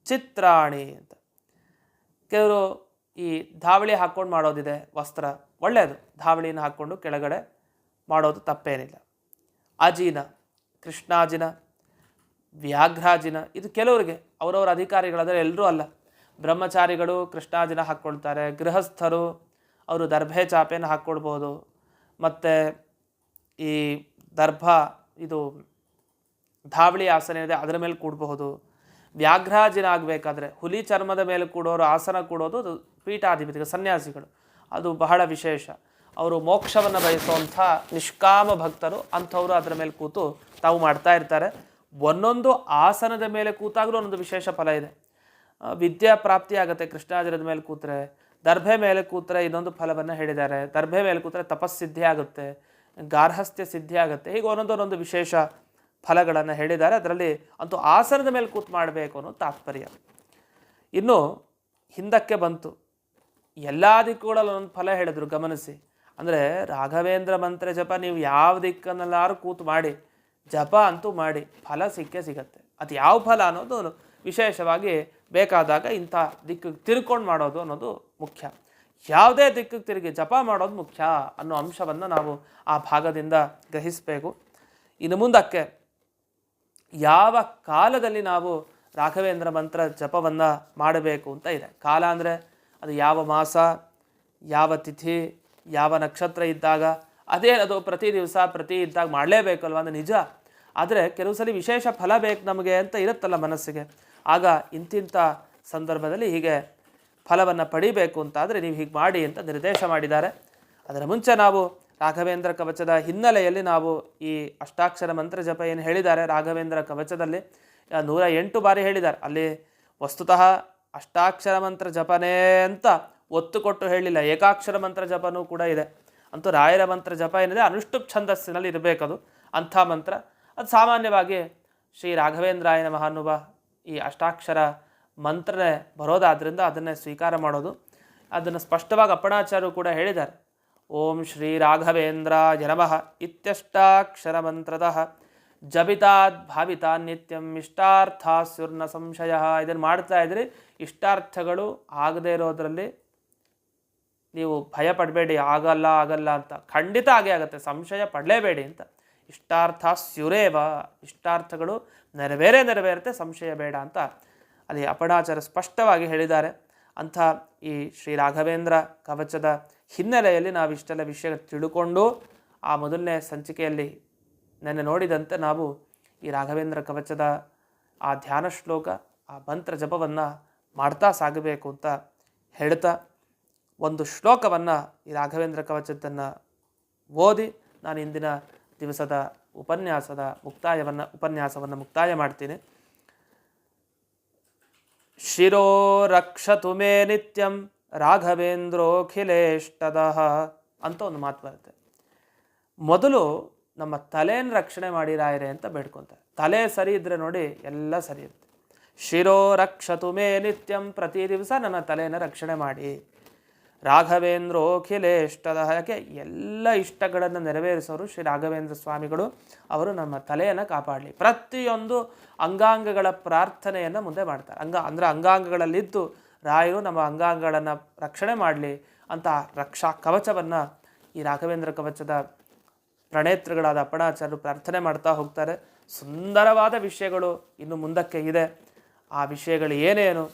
ಚಿತ್ರಾಣಿ ಅಂತ. ಕೆಲವರು ಈ ಧಾವಳಿ ಹಾಕ್ಕೊಂಡು ಮಾಡೋದಿದೆ, ವಸ್ತ್ರ ಒಳ್ಳೆಯದು, ಧಾವಳಿನ ಹಾಕ್ಕೊಂಡು ಕೆಳಗಡೆ ಮಾಡೋದು ತಪ್ಪೇನಿಲ್ಲ. ಅಜಿನ, ಕೃಷ್ಣಾಜಿನ, ವ್ಯಾಘ್ರಾಜಿನ ಇದು ಕೆಲವರಿಗೆ ಅವರವರ ಅಧಿಕಾರಿಗಳಾದರೆ ಎಲ್ಲರೂ ಅಲ್ಲ. ಬ್ರಹ್ಮಚಾರಿಗಳು ಕೃಷ್ಣಾಜಿನ ಹಾಕ್ಕೊಳ್ತಾರೆ, ಗೃಹಸ್ಥರು ಅವರು ದರ್ಭೆ ಚಾಪೆಯನ್ನು ಹಾಕ್ಕೊಳ್ಬೋದು, ಮತ್ತು ಈ ದರ್ಭ ಇದು ಧಾವಳಿ ಆಸನ ಇದೆ ಅದರ ಮೇಲೆ ಕೂಡಬಹುದು. ವ್ಯಾಘ್ರಾಜಿನ ಆಗಬೇಕಾದ್ರೆ ಹುಲಿ ಚರ್ಮದ ಮೇಲೆ ಕೂಡೋರು ಆಸನ ಕೂಡೋದು ಅದು ಪೀಠಾಧಿಪತಿಗಳು, ಸನ್ಯಾಸಿಗಳು, ಅದು ಬಹಳ ವಿಶೇಷ. ಅವರು ಮೋಕ್ಷವನ್ನು ಬಯಸುವಂಥ ನಿಷ್ಕಾಮ ಭಕ್ತರು, ಅಂಥವರು ಅದರ ಮೇಲೆ ಕೂತು ತಾವು ಮಾಡ್ತಾ ಇರ್ತಾರೆ. ಒಂದೊಂದು ಆಸನದ ಮೇಲೆ ಕೂತಾಗಲೂ ಒಂದೊಂದು ವಿಶೇಷ ಫಲ ಇದೆ. ವಿದ್ಯಾ ಪ್ರಾಪ್ತಿ ಆಗುತ್ತೆ ಕೃಷ್ಣಾಜಿರದ ಮೇಲೆ ಕೂತ್ರೆ. ದರ್ಭೆ ಮೇಲೆ ಕೂತ್ರೆ ಇನ್ನೊಂದು ಫಲವನ್ನು ಹೇಳಿದ್ದಾರೆ. ದರ್ಭೆ ಮೇಲೆ ಕೂತ್ರೆ ತಪಸ್ಸಿದ್ಧಿ ಆಗುತ್ತೆ, ಗಾರ್ಹಸ್ಥ್ಯ ಸಿದ್ಧಿ ಆಗುತ್ತೆ. ಹೀಗೆ ಒಂದೊಂದು ವಿಶೇಷ ಫಲಗಳನ್ನು ಹೇಳಿದ್ದಾರೆ. ಅದರಲ್ಲಿ ಅಂತೂ ಆಸನದ ಮೇಲೆ ಕೂತು ಮಾಡಬೇಕು ಅನ್ನೋ ತಾತ್ಪರ್ಯ. ಇನ್ನು ಹಿಂದಕ್ಕೆ ಬಂತು, ಎಲ್ಲ ದಿಕ್ಕುಗಳಲ್ಲಿ ಒಂದೊಂದು ಫಲ ಹೇಳಿದ್ರು, ಗಮನಿಸಿ. ಅಂದರೆ ರಾಘವೇಂದ್ರ ಮಂತ್ರ ಜಪ ನೀವು ಯಾವ ದಿಕ್ಕನ್ನೆಲ್ಲಾರು ಕೂತು ಮಾಡಿ, ಜಪ ಅಂತೂ ಮಾಡಿ, ಫಲ ಸಿಕ್ಕೇ ಸಿಗತ್ತೆ. ಅದು ಯಾವ ಫಲ ಅನ್ನೋದು ವಿಶೇಷವಾಗಿ ಬೇಕಾದಾಗ ಇಂಥ ದಿಕ್ಕಿಗೆ ತಿರ್ಕೊಂಡು ಮಾಡೋದು ಅನ್ನೋದು ಮುಖ್ಯ. ಯಾವುದೇ ದಿಕ್ಕಿಗೆ ತಿರುಗಿ ಜಪ ಮಾಡೋದು ಮುಖ್ಯ ಅನ್ನೋ ಅಂಶವನ್ನು ನಾವು ಆ ಭಾಗದಿಂದ ಗ್ರಹಿಸಬೇಕು. ಇನ್ನು ಮುಂದಕ್ಕೆ ಯಾವ ಕಾಲದಲ್ಲಿ ನಾವು ರಾಘವೇಂದ್ರ ಮಂತ್ರ ಜಪವನ್ನು ಮಾಡಬೇಕು ಅಂತ ಇದೆ. ಕಾಲ ಅಂದರೆ ಅದು ಯಾವ ಮಾಸ, ಯಾವ ತಿಥಿ, ಯಾವ ನಕ್ಷತ್ರ ಇದ್ದಾಗ, ಅದೇನದು ಪ್ರತಿ ದಿವಸ ಪ್ರತಿ ಇದ್ದಾಗ ಮಾಡಲೇಬೇಕಲ್ವ, ಅದು ನಿಜ. ಆದರೆ ಕೆಲವು ಸಲ ವಿಶೇಷ ಫಲ ಬೇಕು ನಮಗೆ ಅಂತ ಇರುತ್ತಲ್ಲ ಮನಸ್ಸಿಗೆ, ಆಗ ಇಂತಿಂಥ ಸಂದರ್ಭದಲ್ಲಿ ಹೀಗೆ ಫಲವನ್ನು ಪಡಿಬೇಕು ಅಂತಾದರೆ ನೀವು ಹೀಗೆ ಮಾಡಿ ಅಂತ ನಿರ್ದೇಶ ಮಾಡಿದ್ದಾರೆ. ಅದರ ಮುಂಚೆ ನಾವು ರಾಘವೇಂದ್ರ ಕವಚದ ಹಿನ್ನೆಲೆಯಲ್ಲಿ ನಾವು ಈ ಅಷ್ಟಾಕ್ಷರ ಮಂತ್ರ ಜಪ ಏನು ಹೇಳಿದ್ದಾರೆ ರಾಘವೇಂದ್ರ ಕವಚದಲ್ಲಿ 108 ಬಾರಿ ಹೇಳಿದ್ದಾರೆ. ಅಲ್ಲಿ ವಸ್ತುತಃ ಅಷ್ಟಾಕ್ಷರ ಮಂತ್ರ ಜಪನೇ ಅಂತ ಒತ್ತು ಕೊಟ್ಟು ಹೇಳಿಲ್ಲ, ಏಕಾಕ್ಷರ ಮಂತ್ರ ಜಪನೂ ಕೂಡ ಇದೆ. ಅಂತೂ ರಾಯರ ಮಂತ್ರ ಜಪ ಏನಿದೆ ಅನುಷ್ಠುಪ್ ಛಂದಸ್ಸಿನಲ್ಲಿ ಇರಬೇಕದು, ಅಂಥ ಮಂತ್ರ. ಅದು ಸಾಮಾನ್ಯವಾಗಿ ಶ್ರೀ ರಾಘವೇಂದ್ರಾಯನ ಮಹಾನುಭ ಈ ಅಷ್ಟಾಕ್ಷರ ಮಂತ್ರನೇ ಬರೋದಾದ್ರಿಂದ ಅದನ್ನೇ ಸ್ವೀಕಾರ ಮಾಡೋದು. ಅದನ್ನು ಸ್ಪಷ್ಟವಾಗಿ ಅಪ್ಪಣಾಚಾರ್ಯರು ಕೂಡ ಹೇಳಿದ್ದಾರೆ. ಓಂ ಶ್ರೀ ರಾಘವೇಂದ್ರಾಯ ನಮಃ ಇತ್ಯಷ್ಟಾಕ್ಷರ ಮಂತ್ರತಃ ಜಪಿತಾತ್ ಭಾವಿತಾನ್ ನಿತ್ಯಂ ಇಷ್ಟಾರ್ಥಾಸ್ಯುರ್ನ ಸಂಶಯ. ಇದನ್ನು ಮಾಡ್ತಾ ಇದ್ರಿ, ಇಷ್ಟಾರ್ಥಗಳು ಆಗದೇ ಇರೋದ್ರಲ್ಲಿ ನೀವು ಭಯ ಪಡಬೇಡಿ, ಆಗಲ್ಲ ಆಗಲ್ಲ ಅಂತ. ಖಂಡಿತ ಆಗೇ ಆಗುತ್ತೆ, ಸಂಶಯ ಪಡಲೇಬೇಡಿ ಅಂತ. ಇಷ್ಟಾರ್ಥಾಸ್ಯುರೇವ, ಇಷ್ಟಾರ್ಥಗಳು ನೆರವೇರುತ್ತೆ, ಸಂಶಯ ಬೇಡ ಅಂತ ಅಲ್ಲಿ ಅಪಣಾಚಾರ್ಯ ಸ್ಪಷ್ಟವಾಗಿ ಹೇಳಿದ್ದಾರೆ. ಅಂಥ ಈ ಶ್ರೀ ರಾಘವೇಂದ್ರ ಕವಚದ ಹಿನ್ನೆಲೆಯಲ್ಲಿ ನಾವು ಇಷ್ಟೆಲ್ಲ ವಿಷಯ ತಿಳ್ಕೊಂಡು ಆ ಮೊದಲನೇ ಸಂಚಿಕೆಯಲ್ಲಿ ನೆನ್ನೆ ನೋಡಿದಂತೆ ನಾವು ಈ ರಾಘವೇಂದ್ರ ಕವಚದ ಆ ಧ್ಯಾನ ಶ್ಲೋಕ, ಆ ಮಂತ್ರ ಜಪವನ್ನು ಮಾಡ್ತಾ ಸಾಗಬೇಕು ಅಂತ ಹೇಳ್ತಾ, ಒಂದು ಶ್ಲೋಕವನ್ನು ಈ ರಾಘವೇಂದ್ರ ಕವಚದನ್ನು ಓದಿ ನಾನು ಇಂದಿನ ದಿವಸದ ಉಪನ್ಯಾಸವನ್ನು ಮುಕ್ತಾಯ ಮಾಡ್ತೀನಿ. ಶಿರೋ ರಕ್ಷತು ಮೇ ನಿತ್ಯಂ ರಾಘವೇಂದ್ರೋಖಿಲೇಷ್ಟದಃ ಅಂತ ಒಂದು ಮಾತು ಬರುತ್ತೆ. ಮೊದಲು ನಮ್ಮ ತಲೆಯನ್ನು ರಕ್ಷಣೆ ಮಾಡಿ ರಾಯರೇ ಅಂತ ಬೇಡ್ಕೊತಾರೆ. ತಲೆ ಸರಿ ಇದ್ದರೆ ನೋಡಿ ಎಲ್ಲ ಸರಿ ಇರುತ್ತೆ. ಶಿರೋ ರಕ್ಷತು ಮೇ ನಿತ್ಯಂ, ಪ್ರತಿ ದಿವಸ ನನ್ನ ತಲೆಯನ್ನು ರಕ್ಷಣೆ ಮಾಡಿ. ರಾಘವೇಂದ್ರೋಖಿಲೇಷ್ಟದಃ, ಯಾಕೆ ಎಲ್ಲ ಇಷ್ಟಗಳನ್ನು ನೆರವೇರಿಸೋರು ಶ್ರೀ ರಾಘವೇಂದ್ರ ಸ್ವಾಮಿಗಳು. ಅವರು ನಮ್ಮ ತಲೆಯನ್ನು ಕಾಪಾಡಲಿ. ಪ್ರತಿಯೊಂದು ಅಂಗಾಂಗಗಳ ಪ್ರಾರ್ಥನೆಯನ್ನು ಮುಂದೆ ಮಾಡ್ತಾರೆ. ಅಂಗಾಂಗಗಳಲ್ಲಿದ್ದು ರಾಯರು ನಮ್ಮ ಅಂಗಾಂಗಗಳನ್ನು ರಕ್ಷಣೆ ಮಾಡಲಿ ಅಂತ ರಕ್ಷಾ ಕವಚವನ್ನು ಈ ರಾಘವೇಂದ್ರ ಕವಚದ ಪ್ರಣೇತೃಗಳಾದ ಅಪ್ಪಣಾಚಾರ್ಯರು ಪ್ರಾರ್ಥನೆ ಮಾಡ್ತಾ ಹೋಗ್ತಾರೆ. ಸುಂದರವಾದ ವಿಷಯಗಳು ಇನ್ನು ಮುಂದಕ್ಕೆ ಇದೆ. ಆ ವಿಷಯಗಳು ಏನೇನು,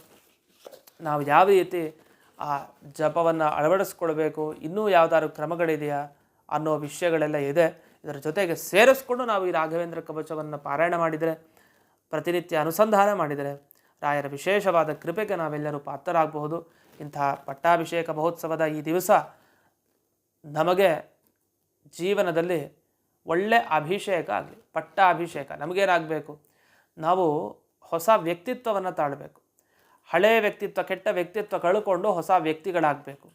ನಾವು ಯಾವ ರೀತಿ ಆ ಜಪವನ್ನು ಅಳವಡಿಸ್ಕೊಳ್ಬೇಕು, ಇನ್ನೂ ಯಾವುದಾದ್ರು ಕ್ರಮಗಳಿದೆಯಾ ಅನ್ನೋ ವಿಷಯಗಳೆಲ್ಲ ಇದೆ. ಇದರ ಜೊತೆಗೆ ಸೇರಿಸ್ಕೊಂಡು ನಾವು ಈ ರಾಘವೇಂದ್ರ ಕವಚವನ್ನು ಪಾರಾಯಣ ಮಾಡಿದರೆ, ಪ್ರತಿನಿತ್ಯ ಅನುಸಂಧಾನ ಮಾಡಿದರೆ ರಾಯರ ವಿಶೇಷವಾದ ಕೃಪೆಗೆ ನಾವೆಲ್ಲರೂ ಪಾತ್ರರಾಗಬಹುದು. ಇಂತಹ ಪಟ್ಟಾಭಿಷೇಕ ಮಹೋತ್ಸವದ ಈ ದಿವಸ ನಮಗೆ ಜೀವನದಲ್ಲಿ ಒಳ್ಳೆ ಅಭಿಷೇಕ ಆಗಲಿ. ಪಟ್ಟಾಭಿಷೇಕ ನಮಗೇನಾಗಬೇಕು, ನಾವು ಹೊಸ ವ್ಯಕ್ತಿತ್ವವನ್ನು ತಾಳಬೇಕು. ಹಳೆಯ ವ್ಯಕ್ತಿತ್ವ, ಕೆಟ್ಟ ವ್ಯಕ್ತಿತ್ವ ಕಳ್ಕೊಂಡು ಹೊಸ ವ್ಯಕ್ತಿಗಳಾಗಬೇಕು.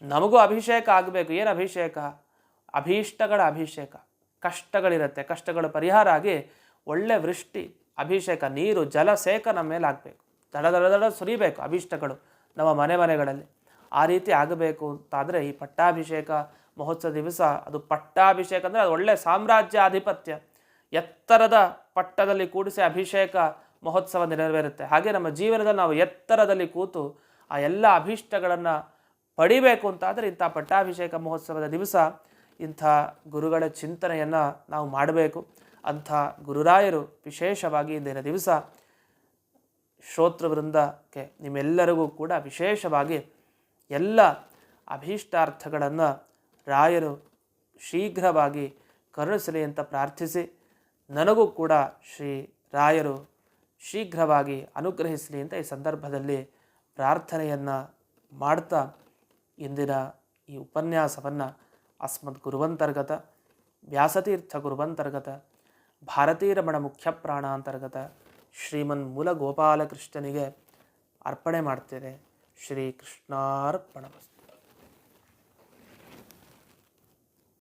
ನಮಗೂ ಅಭಿಷೇಕ ಆಗಬೇಕು. ಏನು ಅಭಿಷೇಕ? ಅಭೀಷ್ಟಗಳ ಅಭಿಷೇಕ. ಕಷ್ಟಗಳಿರುತ್ತೆ, ಕಷ್ಟಗಳ ಪರಿಹಾರ ಆಗಿ ಒಳ್ಳೆ ವೃಷ್ಟಿ, ಅಭಿಷೇಕ, ನೀರು, ಜಲಸೇಕ ನಮ್ಮ ಮೇಲೆ ಆಗಬೇಕು. ದಡ ಸುರಿಬೇಕು ಅಭೀಷ್ಟಗಳು ನಮ್ಮ ಮನೆಗಳಲ್ಲಿ. ಆ ರೀತಿ ಆಗಬೇಕು ಅಂತಾದರೆ ಈ ಪಟ್ಟಾಭಿಷೇಕ ಮಹೋತ್ಸವ ದಿವಸ, ಅದು ಪಟ್ಟಾಭಿಷೇಕ ಅಂದರೆ ಅದು ಒಳ್ಳೆ ಸಾಮ್ರಾಜ್ಯ ಆಧಿಪತ್ಯ, ಎತ್ತರದ ಪಟ್ಟದಲ್ಲಿ ಕೂಡಿಸಿ ಅಭಿಷೇಕ ಮಹೋತ್ಸವ ನೆರವೇರುತ್ತೆ. ಹಾಗೆ ನಮ್ಮ ಜೀವನದಲ್ಲಿ ನಾವು ಎತ್ತರದಲ್ಲಿ ಕೂತು ಆ ಎಲ್ಲ ಅಭೀಷ್ಟಗಳನ್ನು ಪಡಿಬೇಕು ಅಂತಾದರೆ ಇಂಥ ಪಟ್ಟಾಭಿಷೇಕ ಮಹೋತ್ಸವದ ದಿವಸ ಇಂಥ ಗುರುಗಳ ಚಿಂತನೆಯನ್ನು ನಾವು ಮಾಡಬೇಕು. ಅಂಥ ಗುರುರಾಯರು ವಿಶೇಷವಾಗಿ ಇಂದಿನ ದಿವಸ ಶ್ರೋತೃವೃಂದಕ್ಕೆ ನಿಮ್ಮೆಲ್ಲರಿಗೂ ಕೂಡ ವಿಶೇಷವಾಗಿ ಎಲ್ಲ ಅಭೀಷ್ಟಾರ್ಥಗಳನ್ನು ರಾಯರು ಶೀಘ್ರವಾಗಿ ಕರುಣಿಸಲಿ ಅಂತ ಪ್ರಾರ್ಥಿಸಿ, ನನಗೂ ಕೂಡ ಶ್ರೀ ರಾಯರು ಶೀಘ್ರವಾಗಿ ಅನುಗ್ರಹಿಸಲಿ ಅಂತ ಈ ಸಂದರ್ಭದಲ್ಲಿ ಪ್ರಾರ್ಥನೆಯನ್ನು ಮಾಡ್ತಾ ಇಂದಿನ ಈ ಉಪನ್ಯಾಸವನ್ನು ಅಸ್ಮದ್ ಗುರುವಂತರ್ಗತ ವ್ಯಾಸತೀರ್ಥ ಗುರುವಂತರ್ಗತ ಭಾರತೀರಮಣ ಮುಖ್ಯ ಪ್ರಾಣಾಂತರ್ಗತ ಶ್ರೀಮನ್ ಮೂಲ ಗೋಪಾಲಕೃಷ್ಣನಿಗೆ ಅರ್ಪಣೆ ಮಾಡ್ತೇನೆ. ಶ್ರೀ ಕೃಷ್ಣಾರ್ಪಣಮಸ್ತು.